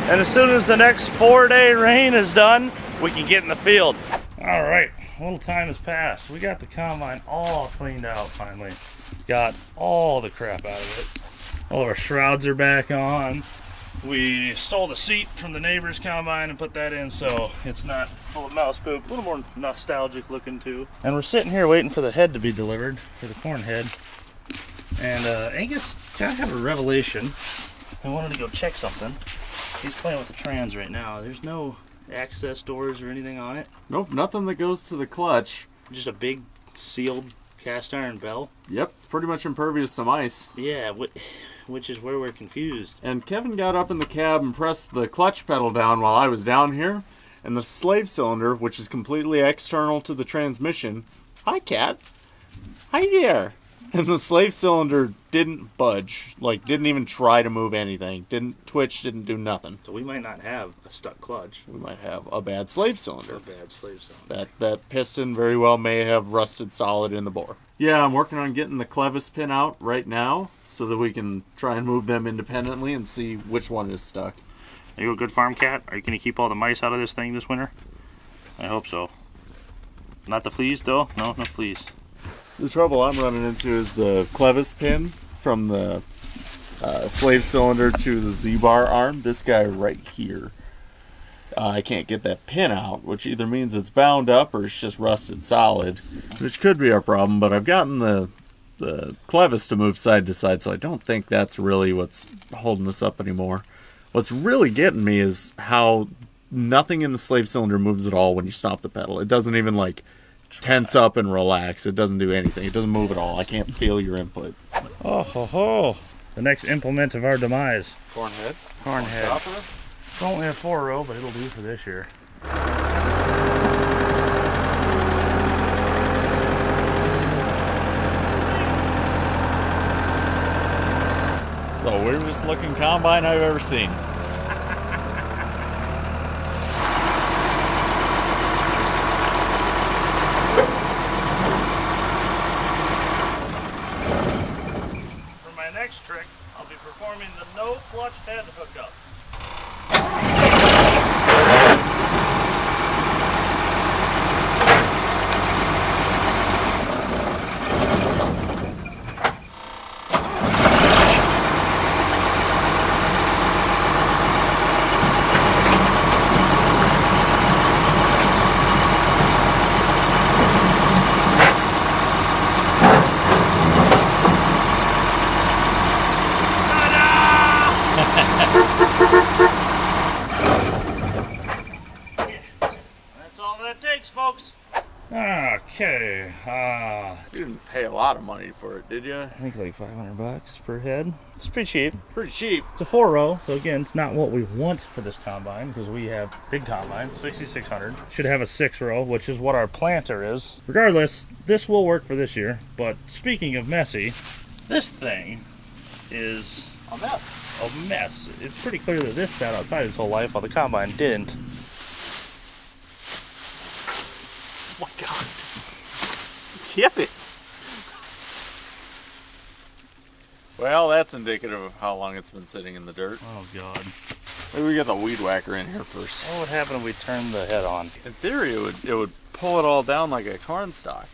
Speaker 1: And as soon as the next 4-day rain is done, we can get in the field. All right, a little time has passed. We got the combine all cleaned out finally. Got all the crap out of it. All of our shrouds are back on. We stole the seat from the neighbor's combine and put that in so it's not full of mouse poop. A little more nostalgic looking too. And we're sitting here waiting for the head to be delivered, for the corn head. And Angus kind of had a revelation. I wanted to go check something. He's playing with the trans right now. There's no access doors or anything on it.
Speaker 2: Nope, nothing that goes to the clutch.
Speaker 1: Just a big sealed cast iron bell.
Speaker 2: Yep, pretty much impervious to mice.
Speaker 1: Yeah, which is where we're confused.
Speaker 2: And Kevin got up in the cab and pressed the clutch pedal down while I was down here. And the slave cylinder, which is completely external to the transmission. Hi, cat. Hi there. And the slave cylinder didn't budge. Like, didn't even try to move anything. Didn't twitch, didn't do nothing.
Speaker 1: So we might not have a stuck clutch.
Speaker 2: We might have a bad slave cylinder.
Speaker 1: A bad slave cylinder.
Speaker 2: That piston very well may have rusted solid in the bore. Yeah, I'm working on getting the clevis pin out right now so that we can try and move them independently and see which one is stuck.
Speaker 1: Are you a good farm cat? Are you going to keep all the mice out of this thing this winter? I hope so. Not the fleas, though? No fleas.
Speaker 2: The trouble I'm running into is the clevis pin from the slave cylinder to the Z-bar arm. This guy right here. I can't get that pin out, which either means it's bound up or it's just rusted solid, which could be our problem, but I've gotten the clevis to move side to side, so I don't think that's really what's holding us up anymore. What's really getting me is how nothing in the slave cylinder moves at all when you stop the pedal. It doesn't even, like, tense up and relax. It doesn't do anything. It doesn't move at all. I can't feel your input.
Speaker 1: Oh ho ho! The next implement of our demise.
Speaker 2: Corn head.
Speaker 1: Corn head. It's only a 4-row, but it'll do for this year.
Speaker 2: It's the weirdest looking combine I've ever seen.
Speaker 1: For my next trick, I'll be performing the no clutch head hookup. Okay,
Speaker 2: You didn't pay a lot of money for it, did you?
Speaker 1: I think like $500 per head. It's pretty cheap.
Speaker 2: Pretty cheap.
Speaker 1: It's a 4-row, so again, it's not what we want for this combine because we have big combine, 6600. Should have a 6-row, which is what our planter is. Regardless, this will work for this year. But speaking of messy, this thing is
Speaker 2: A mess.
Speaker 1: a mess. It's pretty clear that this sat outside its whole life while the combine didn't.
Speaker 2: Oh my God. Get it. Well, that's indicative of how long it's been sitting in the dirt.
Speaker 1: Oh God.
Speaker 2: Maybe we get the weed whacker in here first.
Speaker 1: What would happen if we turned the head on?
Speaker 2: In theory, it would pull it all down like a corn stalk.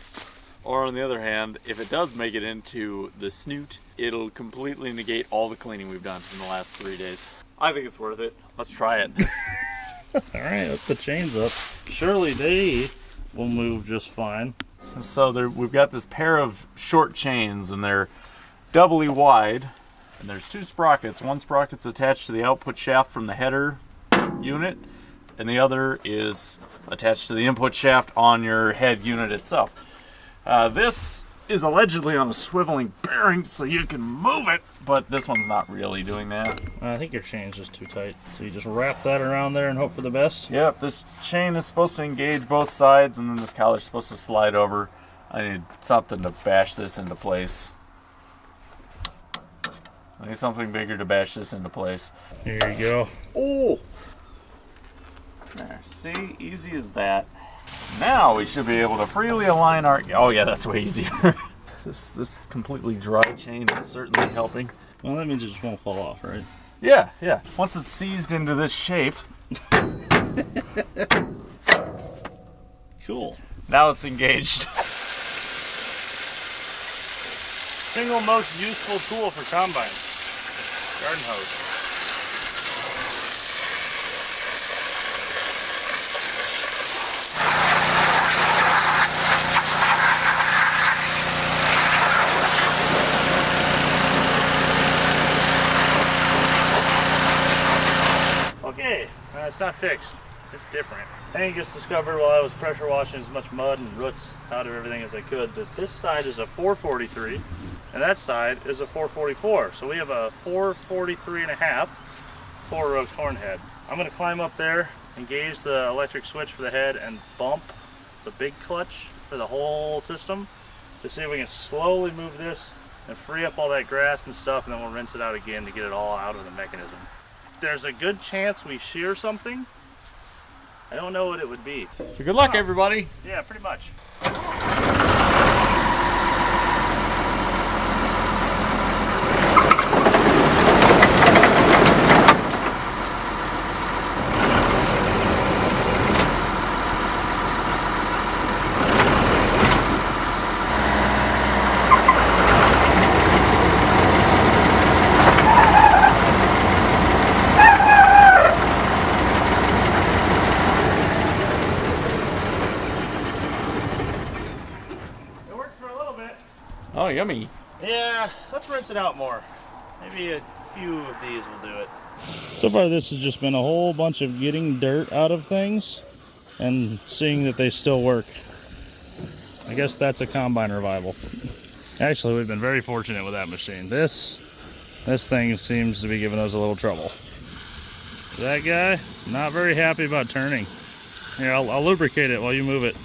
Speaker 2: Or on the other hand, if it does make it into the snoot, it'll completely negate all the cleaning we've done in the last 3 days. I think it's worth it. Let's try it.
Speaker 1: Alright, let's put chains up. Surely they will move just fine.
Speaker 2: So we've got this pair of short chains, and they're doubly wide. And there's 2 sprockets. One sprocket's attached to the output shaft from the header unit, and the other is attached to the input shaft on your head unit itself. This is allegedly on a swiveling bearing so you can move it, but this one's not really doing that.
Speaker 1: I think your chain's just too tight. So you just wrap that around there and hope for the best?
Speaker 2: Yep, this chain is supposed to engage both sides, and then this collar's supposed to slide over. I need something to bash this into place. I need something bigger to bash this into place.
Speaker 1: Here you go.
Speaker 2: Oh! There, see? Easy as that. Now we should be able to freely align our... Oh yeah, that's way easier. This completely dry chain is certainly helping.
Speaker 1: Well, that means it just won't fall off, right?
Speaker 2: Yeah. Once it's seized into this shape...
Speaker 1: Cool.
Speaker 2: Now it's engaged.
Speaker 1: Single most useful tool for combines. Garden hose. Okay, it's not fixed. It's different. Angus discovered while I was pressure washing as much mud and roots out of everything as I could that this side is a 443 and that side is a 444. So we have a 443 and a half 4-row corn head. I'm going to climb up there, engage the electric switch for the head, and bump the big clutch for the whole system to see if we can slowly move this and free up all that grass and stuff, and then we'll rinse it out again to get it all out of the mechanism. There's a good chance we shear something. I don't know what it would be.
Speaker 2: So good luck, everybody.
Speaker 1: Yeah, pretty much.
Speaker 2: Oh, yummy.
Speaker 1: Yeah, let's rinse it out more. Maybe a few of these will do it. So far this has just been a whole bunch of getting dirt out of things and seeing that they still work. I guess that's a combine revival. Actually, we've been very fortunate with that machine. This thing seems to be giving us a little trouble. That guy, not very happy about turning. Here, I'll lubricate it while you move it.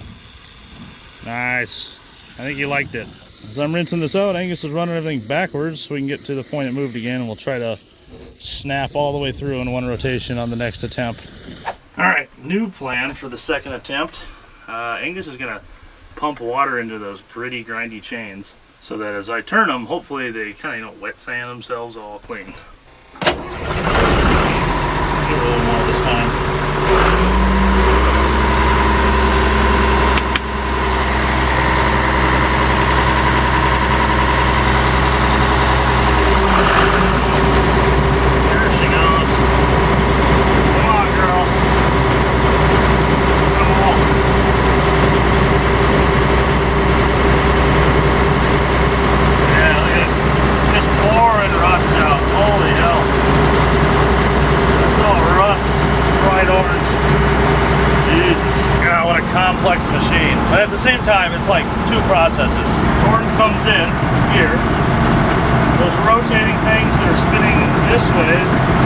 Speaker 1: Nice. I think you liked it. As I'm rinsing this out, Angus is running everything backwards so we can get to the point it moved again, and we'll try to snap all the way through in one rotation on the next attempt. Alright, new plan for the second attempt. Angus is going to pump water into those gritty, grindy chains so that as I turn them, hopefully they kind of wet sand themselves all clean. Get a little more this time. Holy complex machine. But at the same time, it's like two processes. Corn comes in here. Those rotating things that are spinning this way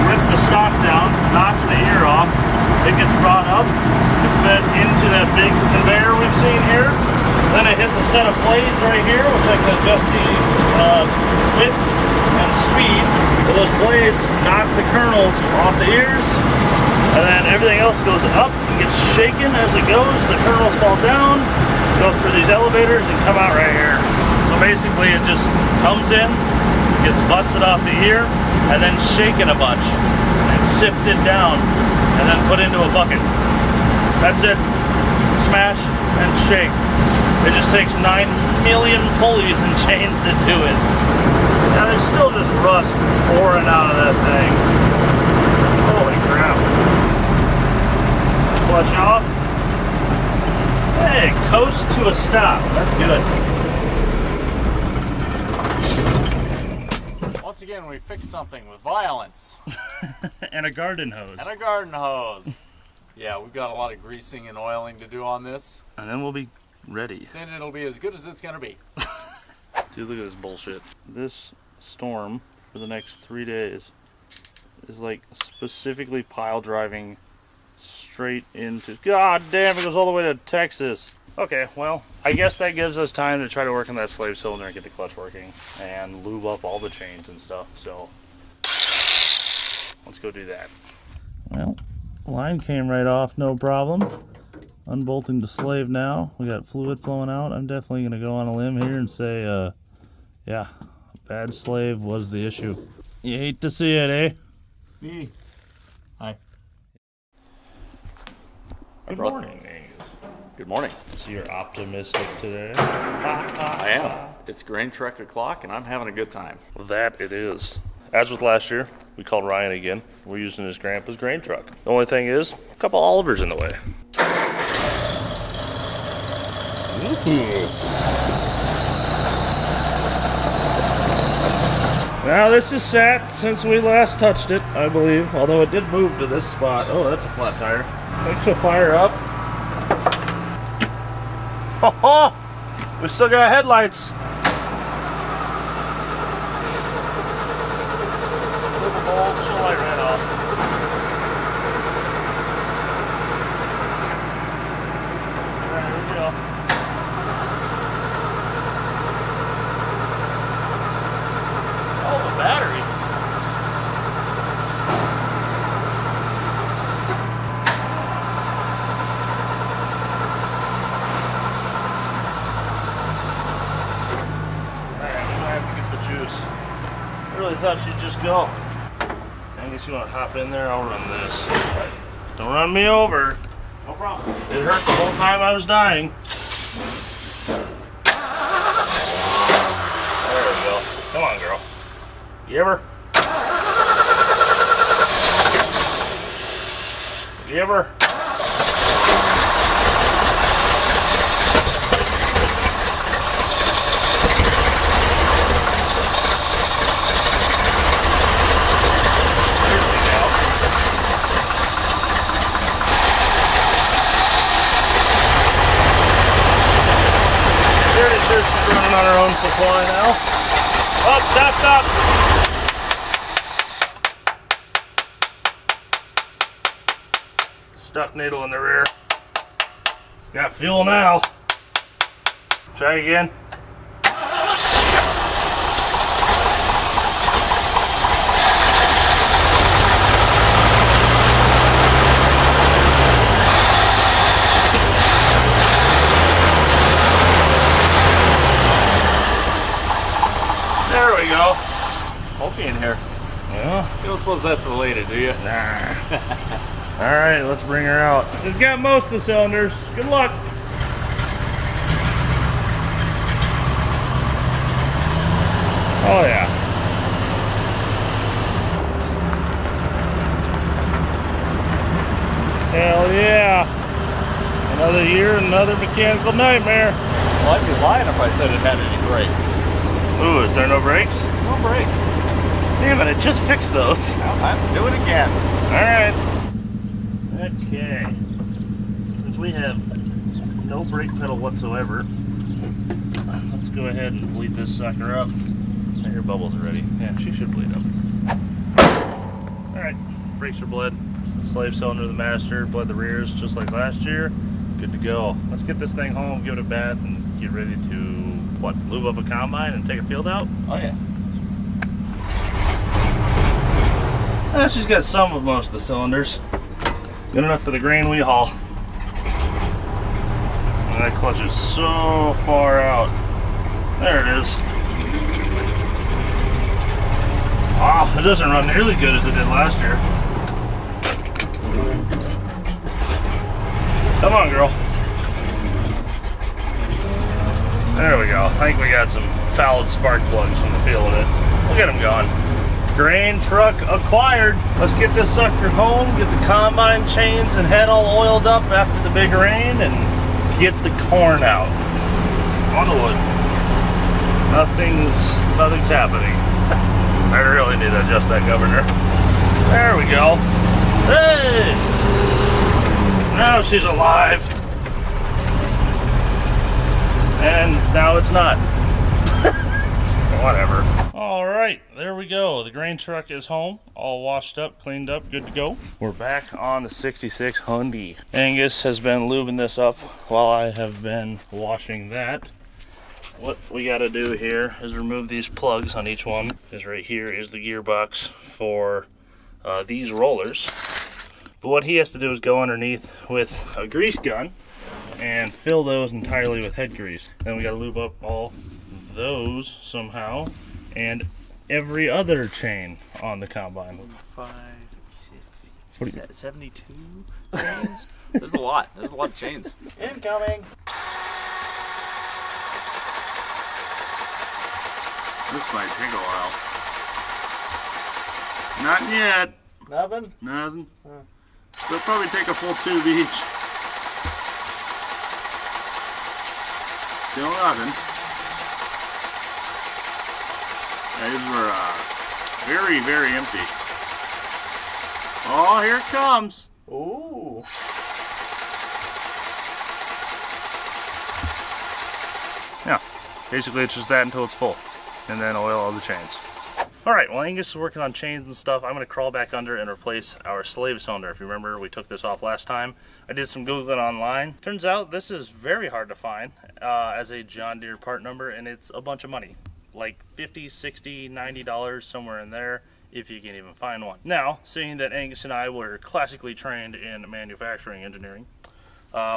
Speaker 1: rip the stock down, knocks the ear off. It gets brought up. It's fed into that big conveyor we've seen here. Then it hits a set of blades right here, which I can adjust the width and speed. But those blades knock the kernels off the ears, and then everything else goes up and gets shaken as it goes. The kernels fall down, go through these elevators, and come out right here. So basically it just comes in, gets busted off the ear, and then shaken a bunch, and sifted down, and then put into a bucket. That's it. Smash and shake. It just takes 9 million pulleys and chains to do it. Now there's still just rust pouring out of that thing. Holy crap. Clutch off. Hey, coast to a stop. That's good.
Speaker 2: Once again, we fixed something with violence.
Speaker 1: And a garden hose.
Speaker 2: And a garden hose. Yeah, we've got a lot of greasing and oiling to do on this.
Speaker 1: And then we'll be ready.
Speaker 2: Then it'll be as good as it's gonna be.
Speaker 1: Dude, look at this bullshit. This storm for the next 3 days is like specifically pile driving straight into... God damn, it goes all the way to Texas. Okay, well, I guess that gives us time to try to work on that slave cylinder and get the clutch working and lube up all the chains and stuff, so let's go do that. Well, line came right off, no problem. Unbolting the slave now. We got fluid flowing out. I'm definitely going to go on a limb here and say, yeah, bad slave was the issue. You hate to see it, eh?
Speaker 2: Me. Hi.
Speaker 1: Good morning, Ames.
Speaker 2: Good morning.
Speaker 1: So you're optimistic today?
Speaker 2: I am. It's grain truck o'clock and I'm having a good time.
Speaker 1: That it is. As with last year, we called Ryan again. We're using his grandpa's grain truck. The only thing is, a couple Olivers in the way. Now this is sat since we last touched it, I believe. Although it did move to this spot. Oh, that's a flat tire. Thanks to fire up. Oh, we still got headlights. Light right off. Alright, here we go. Oh, the battery. Alright, we might have to get the juice. I really thought she'd just go. I guess you want to hop in there, I'll run this. Don't run me over.
Speaker 2: No problem.
Speaker 1: It hurt the whole time I was dying. There we go. Come on, girl. You ever? You ever? Running on our own supply now. Oh, stop! Stuck needle in the rear. Got fuel now. Try again. There we go.
Speaker 2: Smoky in here.
Speaker 1: Well,
Speaker 2: You don't suppose that's related, do you?
Speaker 1: nah. Alright, let's bring her out. It's got most of the cylinders. Good luck. Oh yeah. Hell yeah. Another year, another mechanical nightmare.
Speaker 2: Well, I'd be lying if I said it had any brakes.
Speaker 1: Ooh, is there no brakes?
Speaker 2: No brakes.
Speaker 1: Damn it, I just fixed those.
Speaker 2: Well, I have to do it again.
Speaker 1: Alright. Okay. Since we have No brake pedal whatsoever. Let's go ahead and bleed this sucker up. I hear bubbles already. Yeah, she should bleed up. Alright, brakes are bled. Slave cylinder of the master, bled the rears just like last year. Good to go. Let's get this thing home, give it a bath, and get ready to, what, lube up a combine and take a field out?
Speaker 2: Oh yeah.
Speaker 1: She's got some of most of the cylinders. Good enough for the grain we haul. And that clutch is so far out. There it is. Ah, it doesn't run nearly good as it did last year. Come on, girl. There we go. I think we got some fouled spark plugs from the feel of it. We'll get them going. Grain truck acquired. Let's get this sucker home, get the combine chains and head all oiled up after the big rain, and get the corn out. On the wood. Nothing's happening. I really need to adjust that governor. There we go. Hey! Now she's alive. And now it's not. Whatever. Alright, there we go. The grain truck is home. All washed up, cleaned up, good to go. We're back on the 66 Hyundai. Angus has been lubing this up while I have been washing that. What we got to do here is remove these plugs on each one, because right here is the gearbox for these rollers. But what he has to do is go underneath with a grease gun and fill those entirely with head grease. Then we got to lube up all those somehow, and every other chain on the combine.
Speaker 2: 72 chains? There's a lot. There's a lot of chains.
Speaker 1: Incoming! This might take a while. Not yet.
Speaker 2: Nothing?
Speaker 1: Nothing. They'll probably take a full tube each. Still nothing. These were very, very empty. Oh, here it comes.
Speaker 2: Ooh.
Speaker 1: Yeah, basically it's just that until it's full. And then oil all the chains. Alright, well Angus is working on chains and stuff. I'm going to crawl back under and replace our slave cylinder. If you remember, we took this off last time. I did some Googling online. Turns out this is very hard to find as a John Deere part number, and it's a bunch of money. Like $50, $60, $90, somewhere in there, if you can even find one. Now, seeing that Angus and I were classically trained in manufacturing engineering,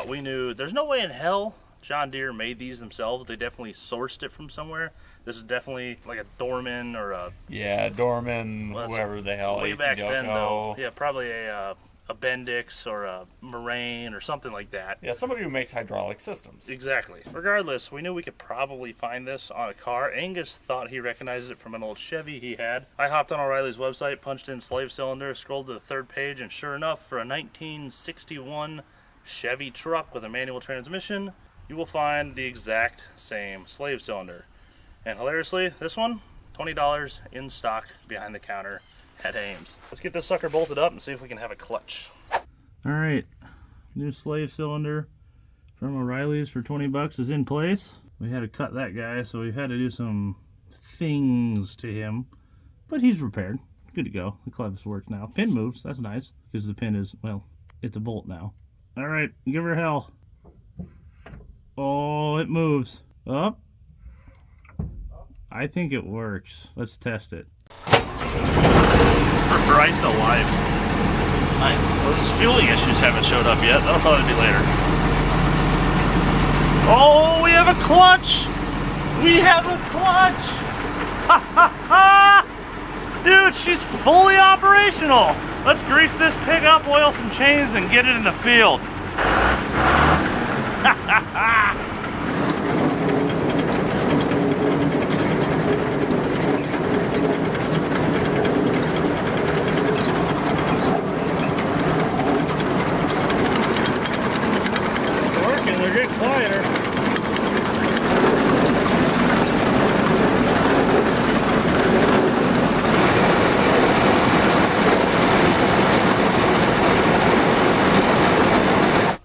Speaker 1: we knew there's no way in hell John Deere made these themselves. They definitely sourced it from somewhere. This is definitely like a Dorman or a...
Speaker 2: Yeah, Dorman, whoever the hell.
Speaker 1: Way back then, though.
Speaker 2: Yoko.
Speaker 1: Yeah, probably a Bendix or a Moraine or something like that.
Speaker 2: Yeah, somebody who makes hydraulic systems.
Speaker 1: Exactly. Regardless, we knew we could probably find this on a car. Angus thought he recognized it from an old Chevy he had. I hopped on O'Reilly's website, punched in slave cylinder, scrolled to the third page, and sure enough, for a 1961 Chevy truck with a manual transmission, you will find the exact same slave cylinder. And hilariously, this one, $20 in stock behind the counter at Ames. Let's get this sucker bolted up and see if we can have a clutch. Alright, new slave cylinder from O'Reilly's for 20 bucks is in place. We had to cut that guy, so we've had to do some things to him. But he's repaired. Good to go. The clevis works now. Pin moves, that's nice. Because the pin is, well, it's a bolt now. Alright, give her hell. Oh, it moves. Up. I think it works. Let's test it. Right to life. Nice. Those fueling issues haven't showed up yet. That'll probably be later. Oh, we have a clutch! We have a clutch! Ha ha ha! Dude, she's fully operational! Let's grease this pig up, oil some chains, and get it in the field. Ha ha ha! They're getting quieter.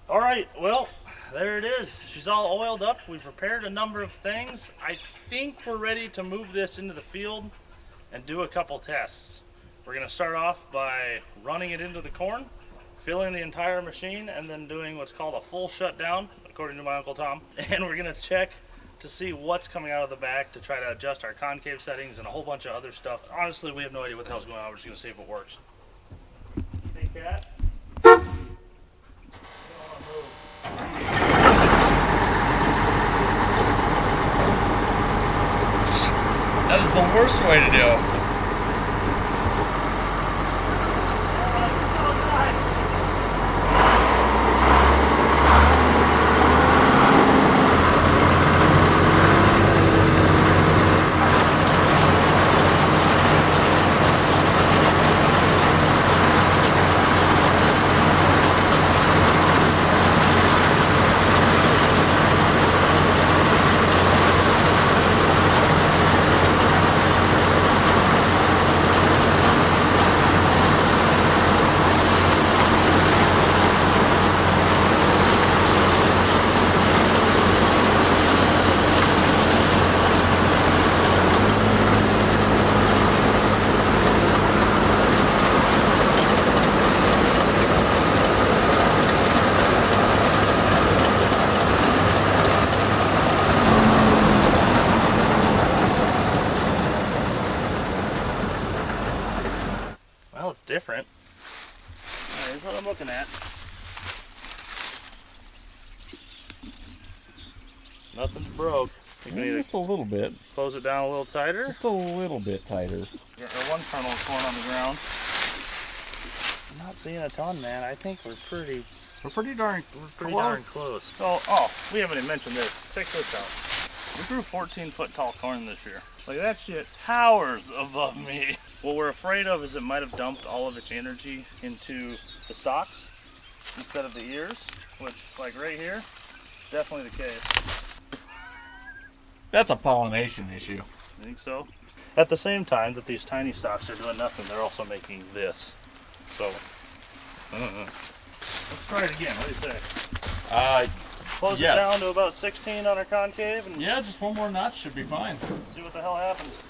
Speaker 1: Alright, well, there it is. She's all oiled up. We've repaired a number of things. I think we're ready to move this into the field and do a couple tests. We're gonna start off by running it into the corn, filling the entire machine, and then doing what's called a full shutdown, according to my Uncle Tom. And we're gonna check to see what's coming out of the back to try to adjust our concave settings and a whole bunch of other stuff. Honestly, we have no idea what the hell's going on. We're just gonna see if it works. Hey, cat.
Speaker 2: That is the worst way to do it.
Speaker 1: Well, it's different. Here's what I'm looking at. Nothing's broke.
Speaker 2: Just a little bit.
Speaker 1: Close it down a little tighter.
Speaker 2: Just a little bit tighter.
Speaker 1: Got one kernel of corn on the ground. I'm not seeing a ton, man. I think we're pretty darn close. So, we haven't even mentioned this. Check this out. We grew 14-foot tall corn this year. Like, that shit towers above me. What we're afraid of is it might have dumped all of its energy into the stalks instead of the ears, which, like right here, definitely the case.
Speaker 2: That's a pollination issue.
Speaker 1: I think so. At the same time that these tiny stalks are doing nothing, they're also making this. So, let's try it again. What do you say? Close it down to about 16 on our concave, and
Speaker 2: yeah, just one more notch should be fine.
Speaker 1: See what the hell happens.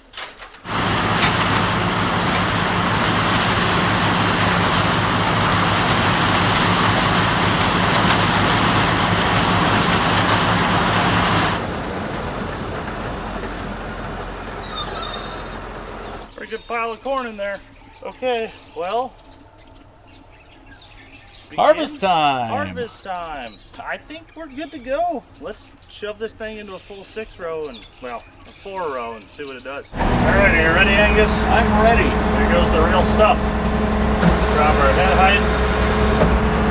Speaker 1: Pretty good pile of corn in there. Okay, well.
Speaker 2: Harvest time!
Speaker 1: Harvest time! I think we're good to go. Let's shove this thing into a full 6-row and, well, a 4-row and see what it does. Alright, are you ready, Angus?
Speaker 2: I'm ready.
Speaker 1: There goes the real stuff. Drop our head height.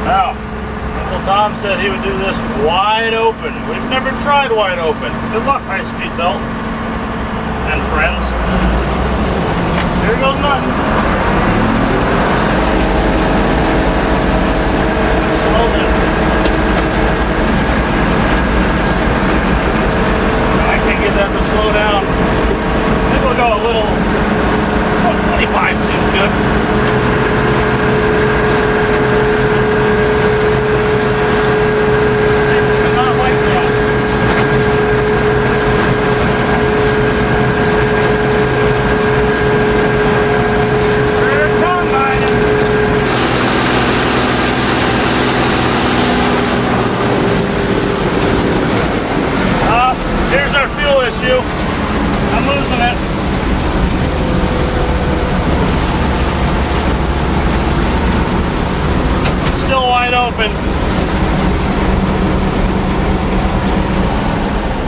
Speaker 1: Now, Uncle Tom said he would do this wide open. We've never tried wide open. Good luck, high-speed belt. And friends. Here goes nothing. I can't get that to slow down. I think we'll go a little, 25 seems good. Seems not like that. We're combining. Here's our fuel issue. I'm losing it. It's still wide open.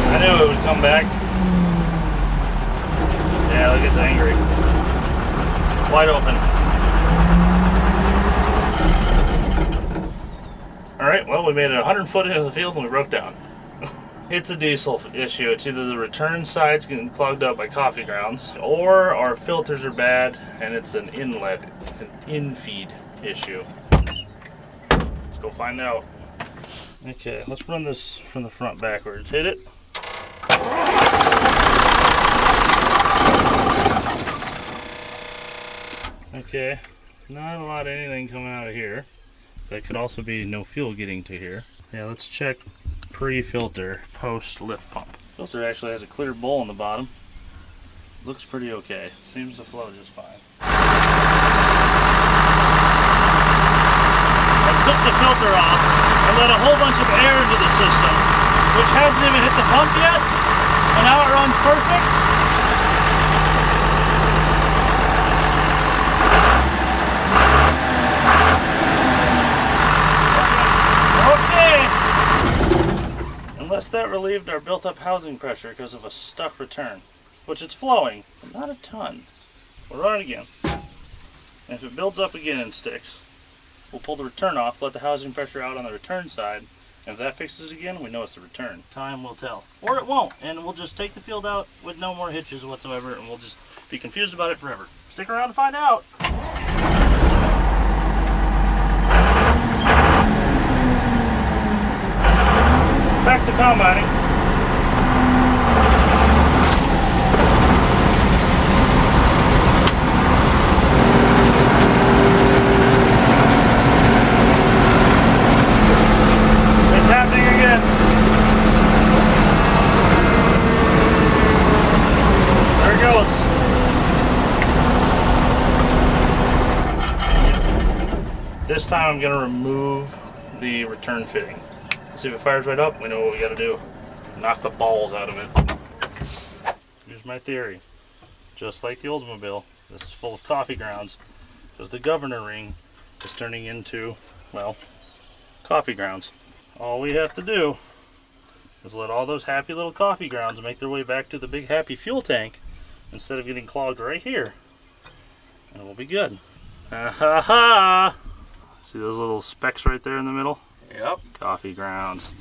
Speaker 1: I knew it would come back. Yeah, look, it's angry. Wide open. Alright, well, we made it 100 foot into the field and we broke down. It's a diesel issue. It's either the return side's getting clogged up by coffee grounds, or our filters are bad and it's an inlet, an in-feed issue. Let's go find out. Okay, let's run this from the front backwards. Hit it. Okay, not a lot of anything coming out of here. That could also be no fuel getting to here. Yeah, let's check pre-filter post lift pump. Filter actually has a clear bowl in the bottom. Looks pretty okay. Seems to flow just fine. I took the filter off and let a whole bunch of air into the system, which hasn't even hit the pump yet, and now it runs perfect. Okay. Unless that relieved our built-up housing pressure because of a stuck return, which it's flowing, but not a ton. We'll run it again. And if it builds up again and sticks, we'll pull the return off, let the housing pressure out on the return side, and if that fixes it again, we know it's the return. Time will tell. Or it won't, and we'll just take the field out with no more hitches whatsoever, and we'll just be confused about it forever. Stick around to find out. Back to combining. It's happening again. There it goes. This time I'm going to remove the return fitting. See if it fires right up, we know what we got to do. Knock the balls out of it. Here's my theory. Just like the Oldsmobile, this is full of coffee grounds, because the governor ring is turning into, well, coffee grounds. All we have to do is let all those happy little coffee grounds make their way back to the big happy fuel tank instead of getting clogged right here, and we'll be good. Ha ha ha! See those little specks right there in the middle?
Speaker 2: Yep.
Speaker 1: Coffee grounds.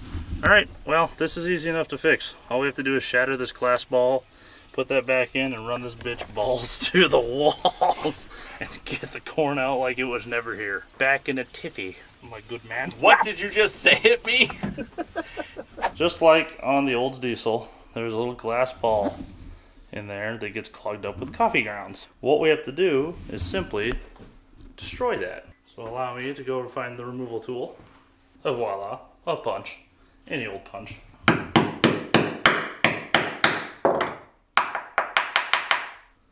Speaker 1: Alright, well, this is easy enough to fix. All we have to do is shatter this glass ball, put that back in, and run this bitch balls to the walls and get the corn out like it was never here. Back in a tiffy, my good man.
Speaker 2: What did you just say at me?
Speaker 1: Just like on the Olds diesel, there's a little glass ball in there that gets clogged up with coffee grounds. What we have to do is simply destroy that. So allow me to go and find the removal tool. Voila, a punch. Any old punch.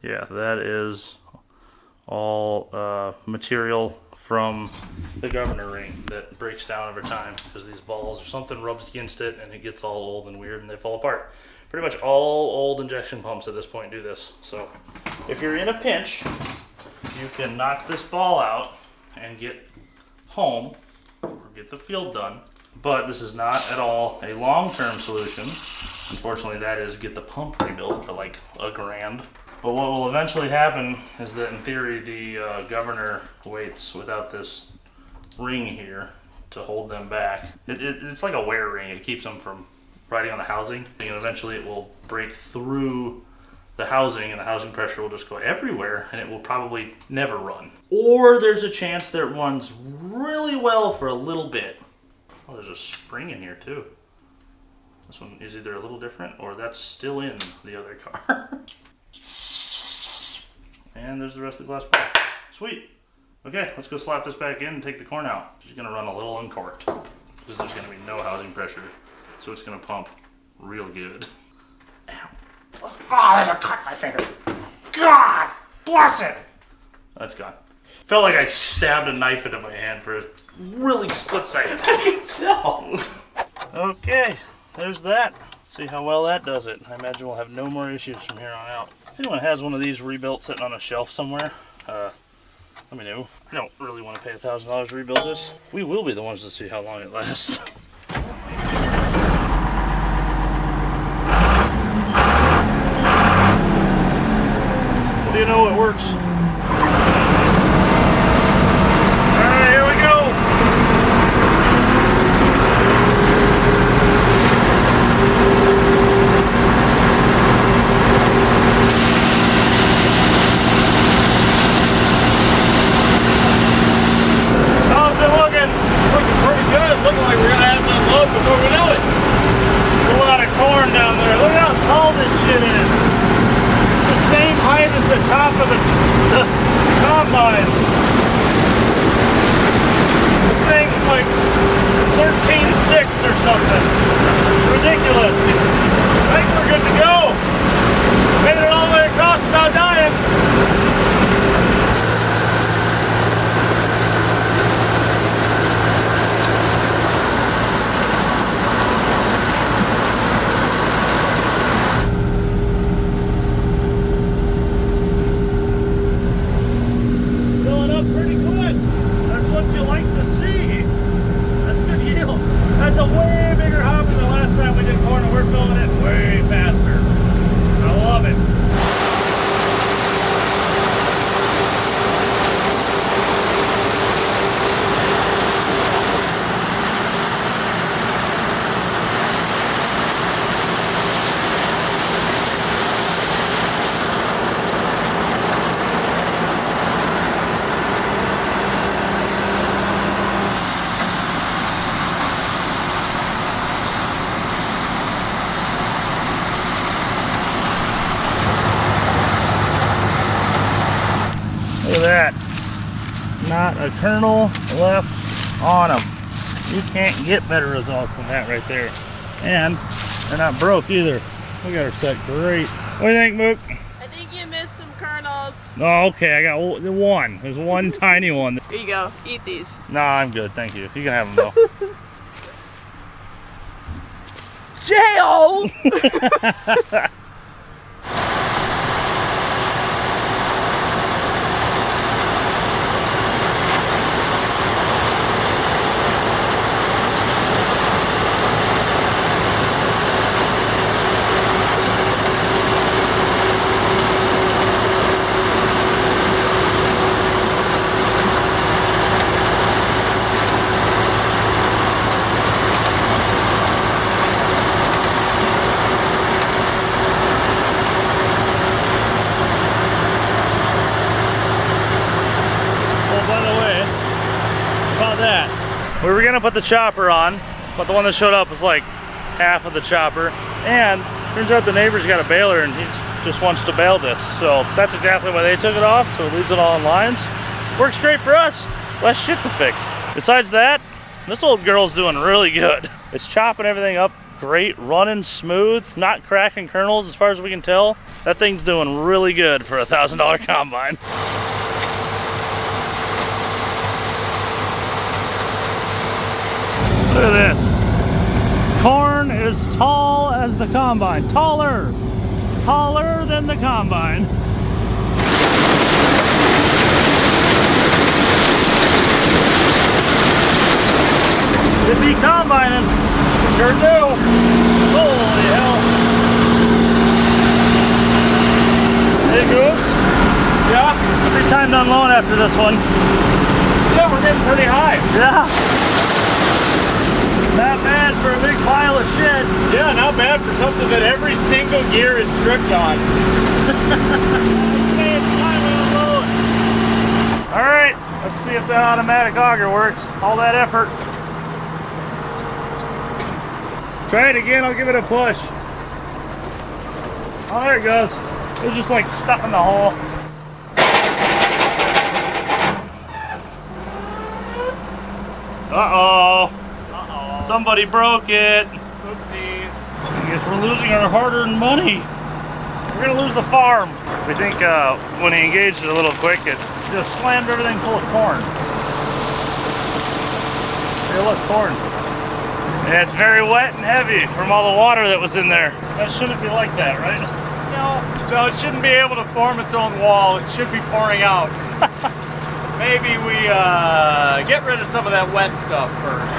Speaker 1: Yeah, that is all material from the governor ring that breaks down over time because these balls or something rubs against it and it gets all old and weird and they fall apart. Pretty much all old injection pumps at this point do this. So if you're in a pinch, you can knock this ball out and get home or get the field done. But this is not at all a long-term solution. Unfortunately, that is get the pump rebuilt for like $1,000. But what will eventually happen is that in theory the governor weights without this ring here to hold them back. It's like a wear ring. It keeps them from riding on the housing. And eventually it will break through the housing and the housing pressure will just go everywhere and it will probably never run. Or there's a chance that it runs really well for a little bit. Oh, there's a spring in here too. This one is either a little different or that's still in the other car. And there's the rest of the glass ball. Sweet. Okay, let's go slap this back in and take the corn out. She's gonna run a little uncorked because there's gonna be no housing pressure. So it's gonna pump real good. Ow. Oh, there's a cut in my finger. God bless it. That's gone. Felt like I stabbed a knife into my hand for a really split second. I can tell. Okay, there's that. See how well that does it. I imagine we'll have no more issues from here on out. If anyone has one of these rebuilt sitting on a shelf somewhere, let me know. I don't really want to pay $1,000 to rebuild this. We will be the ones to see how long it lasts. Do you know it works? Alright, here we go! How's it looking?
Speaker 2: Looking pretty good. Looking like we're gonna have to unload before we know it.
Speaker 1: There's a lot of corn down there. Look how tall this shit is. It's the same height as the top of the or something. Ridiculous. I think we're good to go. Made it all the way across without dying. Filling up pretty quick. That's what you like to see. That's good yields. That's a way bigger hopper than the last time we did corn, and we're filling it way faster. I love it. Look at that. Not a kernel left on them. You can't get better results than that right there. And they're not broke either. We got her set great. What do you think, Mook?
Speaker 3: I think you missed some kernels.
Speaker 1: Oh, okay. I got one. There's one tiny one.
Speaker 3: Here you go. Eat these.
Speaker 1: Nah, I'm good. Thank you. You can have them though.
Speaker 3: Jail!
Speaker 1: We were gonna put the chopper on, but the one that showed up was like half of the chopper. And turns out the neighbor's got a baler and he just wants to bale this. So that's exactly why they took it off, so it leaves it all in lines. Works great for us, less shit to fix. Besides that, this old girl's doing really good. It's chopping everything up great, running smooth, not cracking kernels as far as we can tell. That thing's doing really good for a $1,000 combine. Look at this. Corn is tall as the combine. Taller than the combine. It be combining. Sure do. Holy hell. Hey, Goose? Yeah? Every time to unload after this one. Yeah, we're getting pretty high. Yeah. Not bad for a big pile of shit.
Speaker 2: Yeah, not bad for something that every single gear is stripped on.
Speaker 1: Alright, let's see if the automatic auger works. All that effort. Try it again, I'll give it a push. Oh, there it goes. It was just like stuck in the hole. Uh-oh. Somebody broke it.
Speaker 2: Oopsies.
Speaker 1: I guess we're losing our hard-earned money. We're gonna lose the farm. We think when he engaged it a little quick, it just slammed everything full of corn. Hey, look, corn. Yeah, it's very wet and heavy from all the water that was in there. That shouldn't be like that, right?
Speaker 2: No, it shouldn't be able to form its own wall. It should be pouring out. Maybe we get rid of some of that wet stuff first.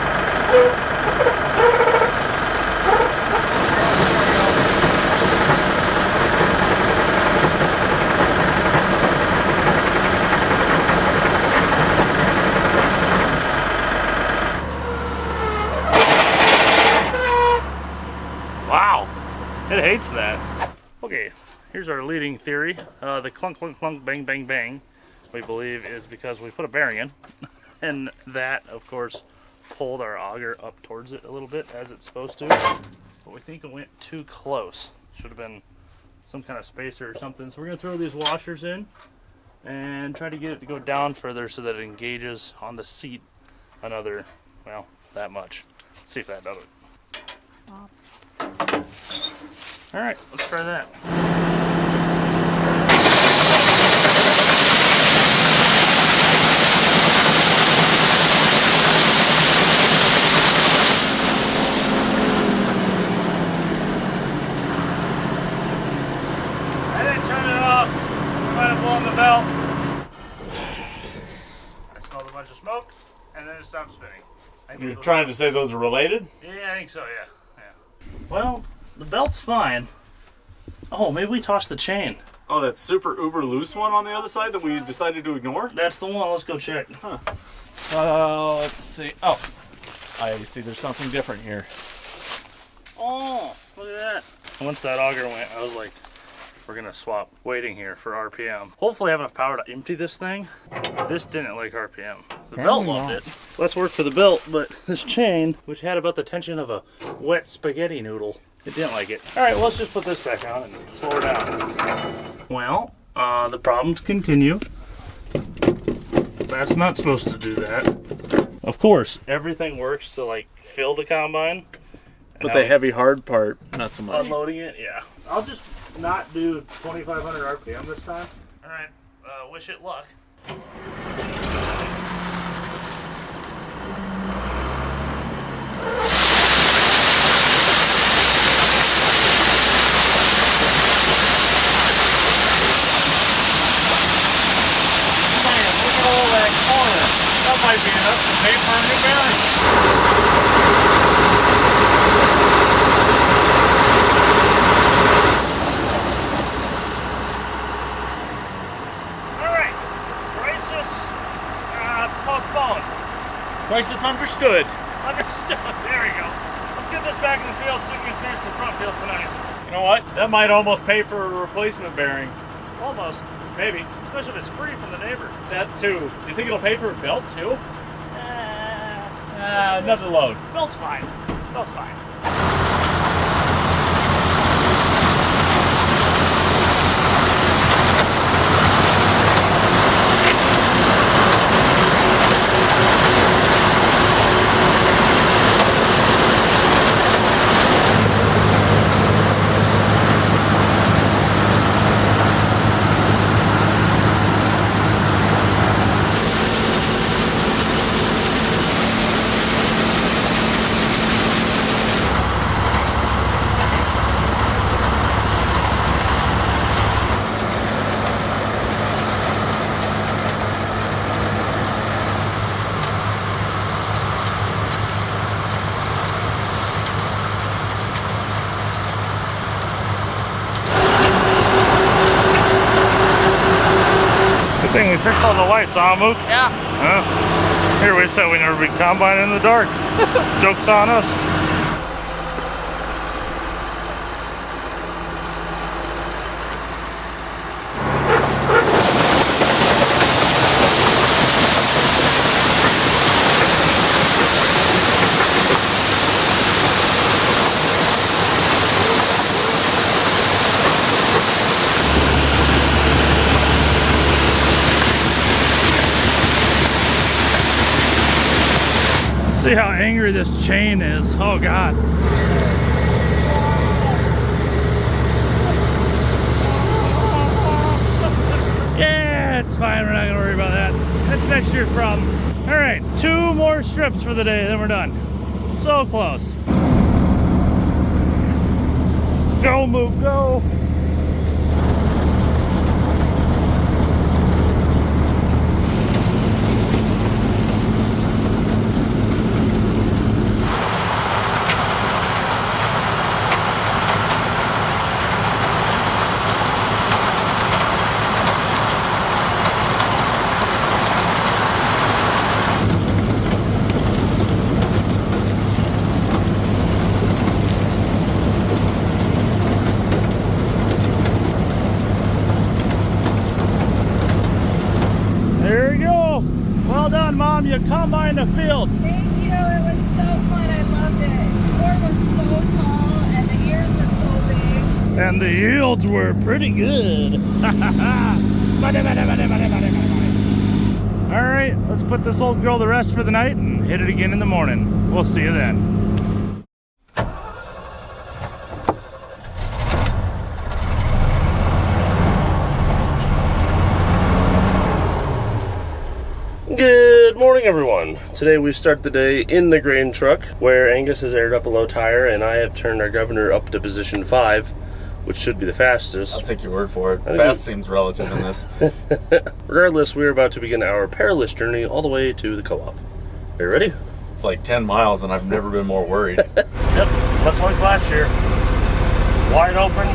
Speaker 1: Wow, it hates that. Okay, here's our leading theory. The clunk, clunk, clunk, bang, bang, bang, we believe is because we put a bearing in. And that, of course, pulled our auger up towards it a little bit, as it's supposed to. But we think it went too close. Should have been some kind of spacer or something. So we're going to throw these washers in and try to get it to go down further so that it engages on the seat another, well, that much. Let's see if that does it. All right, let's try that. I didn't turn it off. I might have blown the belt. I smelled a bunch of smoke, and then it stopped spinning.
Speaker 2: You're trying to say those are related?
Speaker 1: Yeah, I think so, yeah. Well, the belt's fine. Oh, maybe we tossed the chain.
Speaker 2: Oh, that super uber loose one on the other side that we decided to ignore?
Speaker 1: That's the one. Let's go check.
Speaker 2: Huh. Let's see. Oh, I see there's something different here.
Speaker 1: Oh, look at that. Once that auger went, I was like, we're going to swap weighting here for RPM. Hopefully I have enough power to empty this thing. This didn't like RPM. The belt loved it. Less work for the belt, but this chain, which had about the tension of a wet spaghetti noodle, it didn't like it. All right, well, let's just put this back on and slow her down. Well, the problems continue. That's not supposed to do that. Of course, everything works to like fill the combine.
Speaker 2: But the heavy hard part, not so much.
Speaker 1: Unloading it, yeah. I'll just not do 2,500 RPM this time. All right, wish it luck. That might be enough to pay for a new bearing. All right, crisis postponed.
Speaker 2: Crisis understood.
Speaker 1: Understood. There we go. Let's get this back in the field so we can finish the front field tonight.
Speaker 2: You know what? That might almost pay for a replacement bearing.
Speaker 1: Almost.
Speaker 2: Maybe.
Speaker 1: Especially if it's free from the neighbor.
Speaker 2: That too. You think it'll pay for a belt too? Another load.
Speaker 1: Belt's fine. Belt's fine. Thing we fixed all the lights, huh, Mook?
Speaker 3: Yeah.
Speaker 1: Here we said we never be combining in the dark. Joke's on us. See how angry this chain is. Oh God. Yeah, it's fine. We're not gonna worry about that. That's next year's problem. All right, 2 more strips for the day, then we're done. So close. Go, Mook, go. Mom, you combined the field.
Speaker 4: Thank you. It was so fun. I loved it. The corn was so tall and the ears were so big.
Speaker 1: And the yields were pretty good. All right, let's put this old girl to rest for the night and hit it again in the morning. We'll see you then.
Speaker 5: morning, everyone. Today we start the day in the grain truck where Angus has aired up a low tire and I have turned our governor up to position 5, which should be the fastest.
Speaker 2: I'll take your word for it. Fast seems relative in this.
Speaker 5: Regardless, we are about to begin our perilous journey all the way to the co-op. Are you ready?
Speaker 2: It's like 10 miles and I've never been more worried.
Speaker 5: Yep, much like last year. Wide open,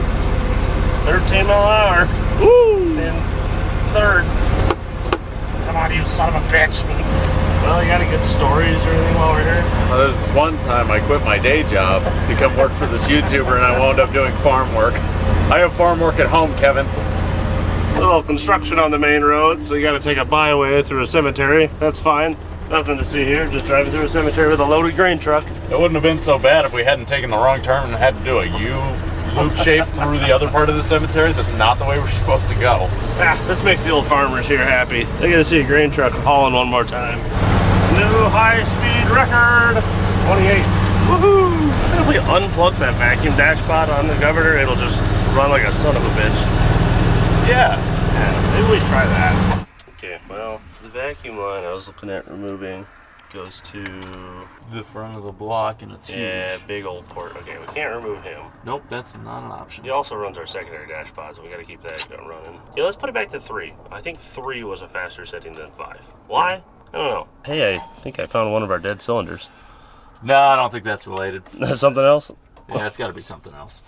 Speaker 5: 13 mile an hour. Woo! In third. Come on, you son of a bitch. Well, you got any good stories or anything while we're here?
Speaker 2: Well, this is one time I quit my day job to come work for this YouTuber and I wound up doing farm work. I have farm work at home, Kevin.
Speaker 5: A little construction on the main road, so you got to take a byway through a cemetery. That's fine. Nothing to see here. Just driving through a cemetery with a loaded grain truck.
Speaker 2: It wouldn't have been so bad if we hadn't taken the wrong turn and had to do a U-loop shape through the other part of the cemetery. That's not the way we're supposed to go.
Speaker 5: Ah, this makes the old farmers here happy. They get to see a grain truck hauling one more time. New high-speed record, 28. Woohoo! I think if we unplug that vacuum dash pod on the governor, it'll just run like a son of a bitch.
Speaker 2: Yeah,
Speaker 5: maybe we try that. Okay, well, the vacuum line I was looking at removing goes to
Speaker 2: the front of the block and it's huge.
Speaker 5: Yeah, big old port. Okay, we can't remove him.
Speaker 2: Nope, that's not an option.
Speaker 5: He also runs our secondary dash pod, so we got to keep that running. Yeah, let's put it back to 3. I think 3 was a faster setting than 5. Why? I don't know. Hey, I think I found one of our dead cylinders.
Speaker 2: No, I don't think that's related.
Speaker 5: Something else?
Speaker 2: Yeah, it's got to be something else.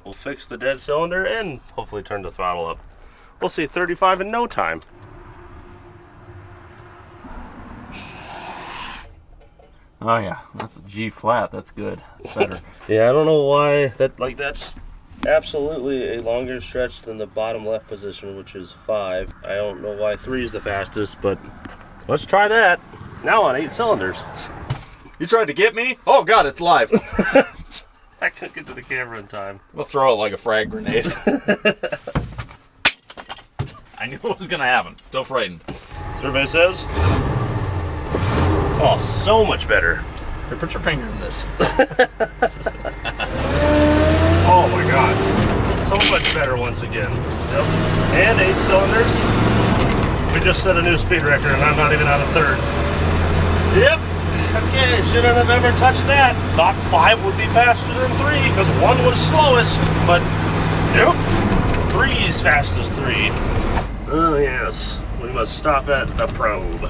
Speaker 5: We'll fix the dead cylinder and hopefully turn the throttle up. We'll see 35 in no time.
Speaker 2: Oh yeah, that's a G flat. That's good. That's better.
Speaker 5: Yeah, I don't know why that's absolutely a longer stretch than the bottom left position, which is 5. I don't know why 3 is the fastest, but let's try that. Now on 8 cylinders.
Speaker 2: You tried to get me? Oh god, it's live.
Speaker 5: I couldn't get to the camera in time.
Speaker 2: We'll throw it like a frag grenade. I knew it was gonna happen. Still frightened.
Speaker 5: So everybody says. Oh, so much better.
Speaker 2: Here, put your finger in this.
Speaker 5: Oh my god. So much better once again. Yep. And 8 cylinders. We just set a new speed record and I'm not even out of 3rd. Yep. Okay, shouldn't have ever touched that. Thought 5 would be faster than 3 because 1 was slowest, but nope. 3's fastest 3. Oh yes. We must stop at the probe.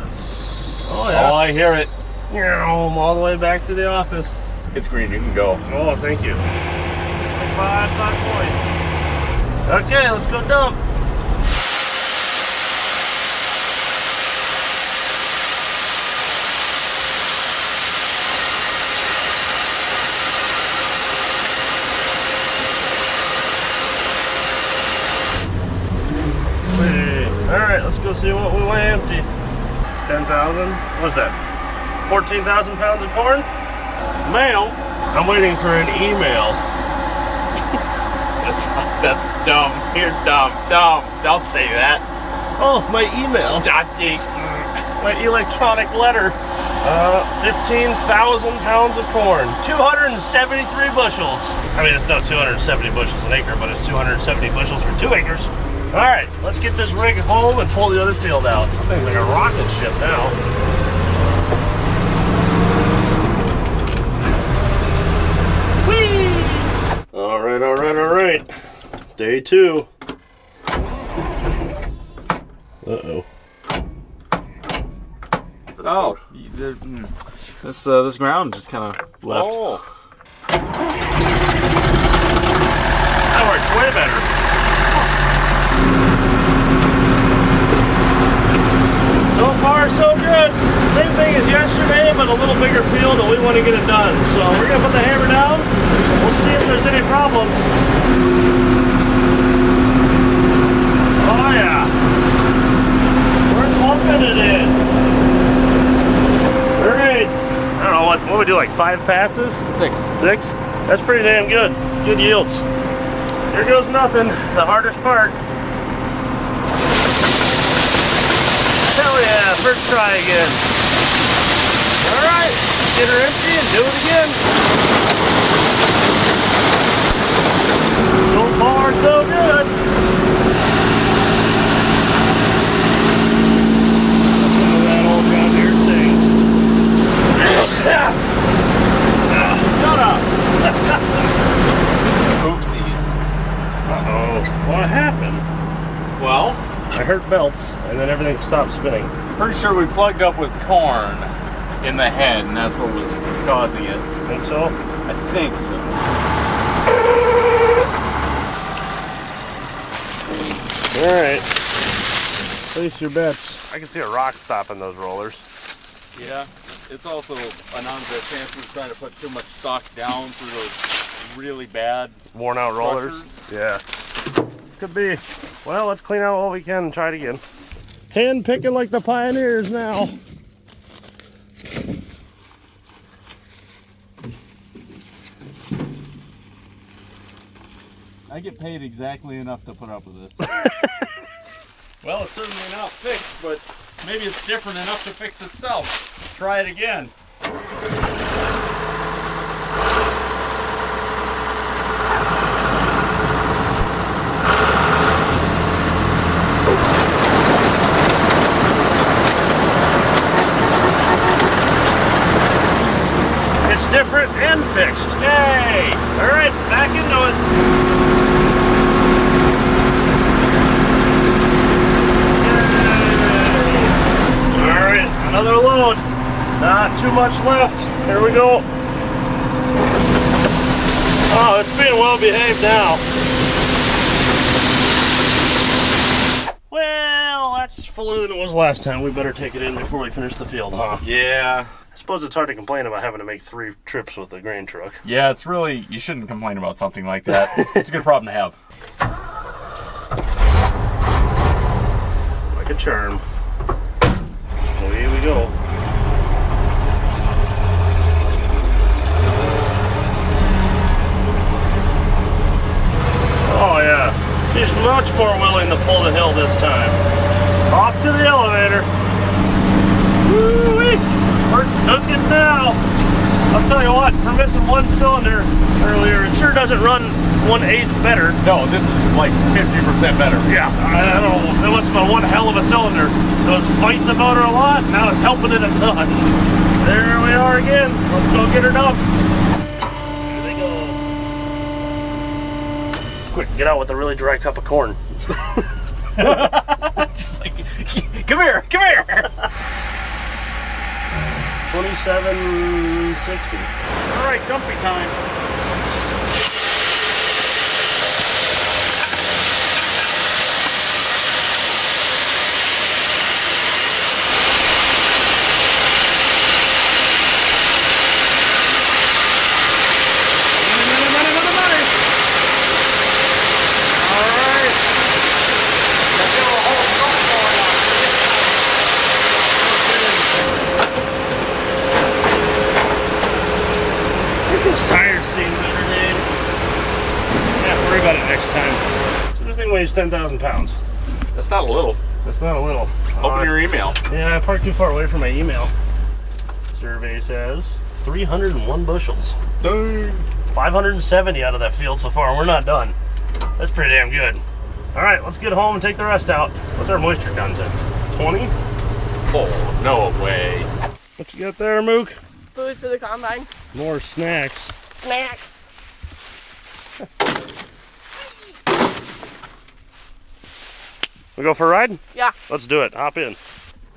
Speaker 5: Oh yeah.
Speaker 2: Oh, I hear it.
Speaker 5: All the way back to the office.
Speaker 2: It's green, you can go.
Speaker 5: Oh, thank you. 5 point. Okay, let's go dump. Alright, let's go see what we weigh empty. 10,000? What's that? 14,000 pounds of corn? Mail? I'm waiting for an email.
Speaker 2: That's dumb. You're dumb. Dumb. Don't say that.
Speaker 5: Oh, my email. My electronic letter. 15,000 pounds of corn. 273 bushels. I mean, it's not 270 bushels an acre, but it's 270 bushels for 2 acres. All right, let's get this rig home and pull the other field out. That thing's like a rocket ship now. Whee! All right. Day 2. Uh-oh.
Speaker 2: Oh, this ground just kind of left.
Speaker 5: Oh. That works way better. So far, so good. Same thing as yesterday, but a little bigger field, and we want to get it done. So we're going to put the hammer down. We'll see if there's any problems. Oh, yeah. We're pumping it in. All right. I don't know, what we do, like 5 passes? 6. That's pretty damn good. Good yields. Here goes nothing. The hardest part. Hell yeah, first try again. Alright, get her empty and do it again. So far, so good. Some of that old John Deere I hurt belts, and then everything stopped spinning.
Speaker 2: Pretty sure we plugged up with corn in the head, and that's what was causing it.
Speaker 5: Think so?
Speaker 2: I think so.
Speaker 5: Alright. Place your bets. I can see a rock stopping those rollers.
Speaker 2: Yeah, it's also an unfair chance we're trying to put too much stock down through those really bad
Speaker 5: Worn out rollers. Yeah. Could be. Well, let's clean out what we can and try it again. Hand picking like the pioneers now.
Speaker 2: I get paid exactly enough to put up with this. Well, it's certainly not fixed, but maybe it's different enough to fix itself. Try it again.
Speaker 5: It's different and fixed.
Speaker 2: Yay!
Speaker 5: All right, back into it. All right, another load. Not too much left. Here we go. Oh, it's being well behaved now. Well, that's fuller than it was last time. We better take it in before we finish the field, huh?
Speaker 2: Yeah.
Speaker 5: I suppose it's hard to complain about having to make 3 trips with the grain truck.
Speaker 2: Yeah, it's really, you shouldn't complain about something like that. It's a good problem to have.
Speaker 5: Like a charm. Away we go. Oh yeah, she's much more willing to pull the hill this time. Off to the elevator. Woo-wee! We're cooking now. I'll tell you what, for missing 1 cylinder earlier, it sure doesn't run 1/8 better.
Speaker 2: No, this is like 50% better.
Speaker 5: Yeah, I don't know. That must have been one hell of a cylinder. It was fighting the motor a lot, now it's helping it a ton. There we are again. Let's go get her dumped. Here they go. Quick, get out with a really dry cup of corn.
Speaker 2: Just like, come here, come here.
Speaker 5: 2760.
Speaker 2: All right, dumpy time.
Speaker 5: This tire's seen better days. Yeah, worry about it next time. So this thing weighs 10,000 pounds.
Speaker 2: That's not a little.
Speaker 5: That's not a little.
Speaker 2: Open your email.
Speaker 5: Yeah, I parked too far away from my email. Survey says 301 bushels.
Speaker 2: Dang.
Speaker 5: 570 out of that field so far, and we're not done. That's pretty damn good. All right, let's get home and take the rest out. What's our moisture content? 20?
Speaker 2: Oh, no way.
Speaker 5: What you got there, Mook?
Speaker 3: Food for the combine.
Speaker 5: More snacks.
Speaker 3: Snacks.
Speaker 5: We go for a ride?
Speaker 3: Yeah.
Speaker 5: Let's do it. Hop in.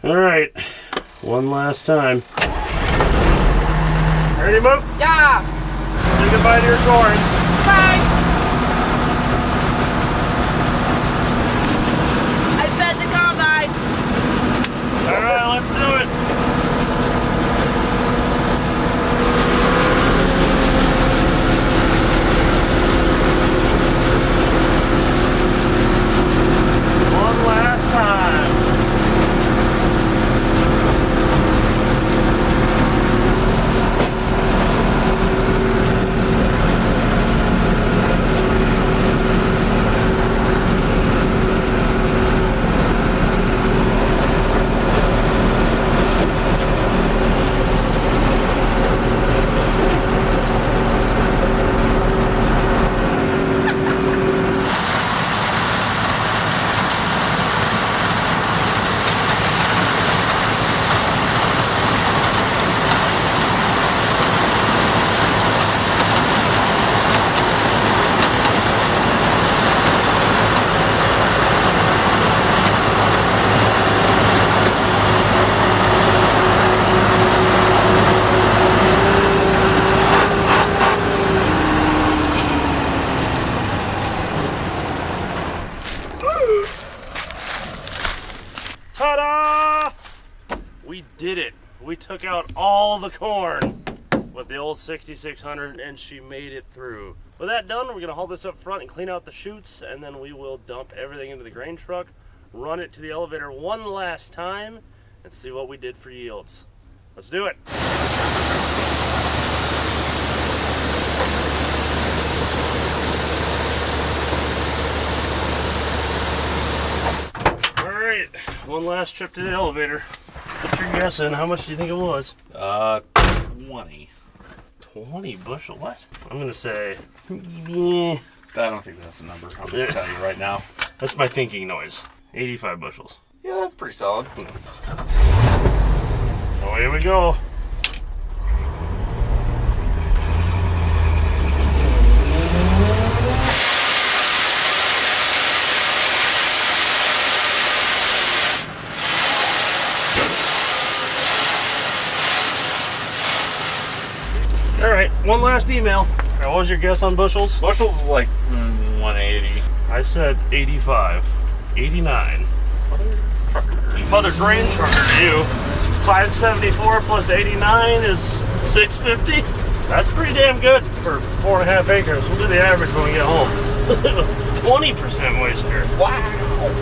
Speaker 5: All right. One last time. Ready, Mook?
Speaker 3: Yeah.
Speaker 5: Say goodbye to your corns.
Speaker 3: Bye. I fed the combine.
Speaker 5: All right, let's do it. One last time. all the corn with the old 6600, and she made it through. With that done, we're gonna haul this up front and clean out the chutes, and then we will dump everything into the grain truck, run it to the elevator one last time, and see what we did for yields. Let's do it. All right, one last trip to the elevator. Put your guess in. How much do you think it was?
Speaker 2: 20.
Speaker 5: 20 bushel, what? I'm gonna say,
Speaker 2: I don't think that's the number. I'm gonna tell you right now.
Speaker 5: that's my thinking noise. 85 bushels.
Speaker 2: Yeah, that's pretty solid.
Speaker 5: Away we go. All right, one last email. What was your guess on bushels?
Speaker 2: Bushels is like 180.
Speaker 5: I said 85, 89. Mother grain trucker to you. 574 plus 89 is 650. That's pretty damn good for 4.5 acres. We'll do the average when we get home. 20% moisture. Wow.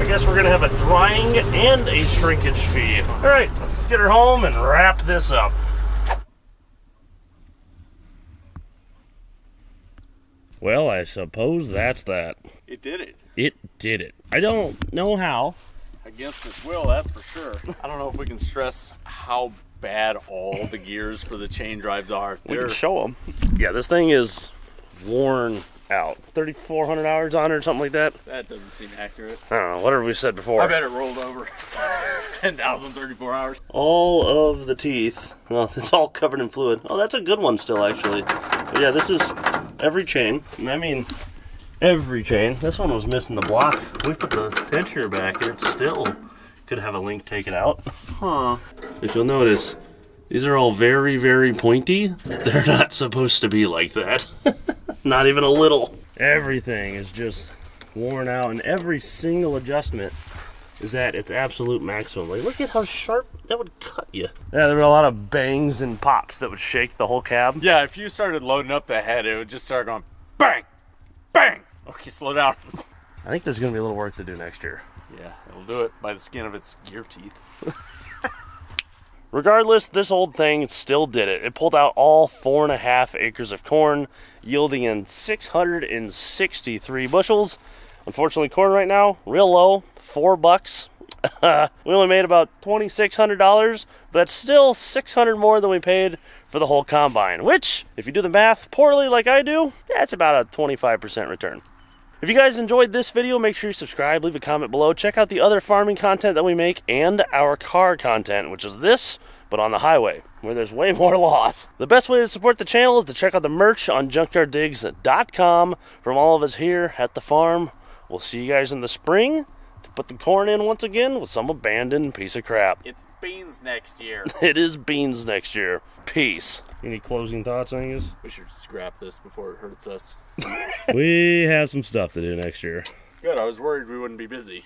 Speaker 5: I guess we're gonna have a drying and a shrinkage fee. All right, let's get her home and wrap this up. Well, I suppose that's that.
Speaker 2: It did it.
Speaker 5: It did it. I don't know how.
Speaker 2: Against its will, that's for sure. I don't know if we can stress how bad all the gears for the chain drives are.
Speaker 5: We can show them. Yeah, this thing is worn out. 3,400 hours on it or something like that.
Speaker 2: That doesn't seem accurate.
Speaker 5: I don't know, whatever we said before.
Speaker 2: I bet it rolled over. 10,034 hours.
Speaker 5: All of the teeth. Well, it's all covered in fluid. Oh, that's a good one still, actually. But yeah, this is every chain. I mean, every chain. This one was missing the block. We put the tensioner back and it still could have a link taken out.
Speaker 2: Huh.
Speaker 5: If you'll notice, these are all very, very pointy. They're not supposed to be like that. Not even a little. Everything is just worn out, and every single adjustment is at its absolute maximum. Like, look at how sharp that would cut you. Yeah, there were a lot of bangs and pops that would shake the whole cab.
Speaker 2: Yeah, if you started loading up the head, it would just start going bang, bang. Okay, slow down.
Speaker 5: I think there's going to be a little work to do next year.
Speaker 2: Yeah, it'll do it by the skin of its gear teeth.
Speaker 5: Regardless, this old thing still did it. It pulled out all 4.5 acres of corn, yielding in 663 bushels. Unfortunately, corn right now, real low, $4. We only made about $2,600, but that's still $600 more than we paid for the whole combine, which, if you do the math poorly like I do, that's about a 25% return. If you guys enjoyed this video, make sure you subscribe, leave a comment below, check out the other farming content that we make, and our car content, which is this, but on the highway, where there's way more loss. The best way to support the channel is to check out the merch on junkyarddigs.com. From all of us here at the farm, we'll see you guys in the spring to put the corn in once again with some abandoned piece of crap.
Speaker 2: It's beans next year.
Speaker 5: It is beans next year. Peace. Any closing thoughts, Angus?
Speaker 2: We should scrap this before it hurts us.
Speaker 5: We have some stuff to do next year.
Speaker 2: Good, I was worried we wouldn't be busy.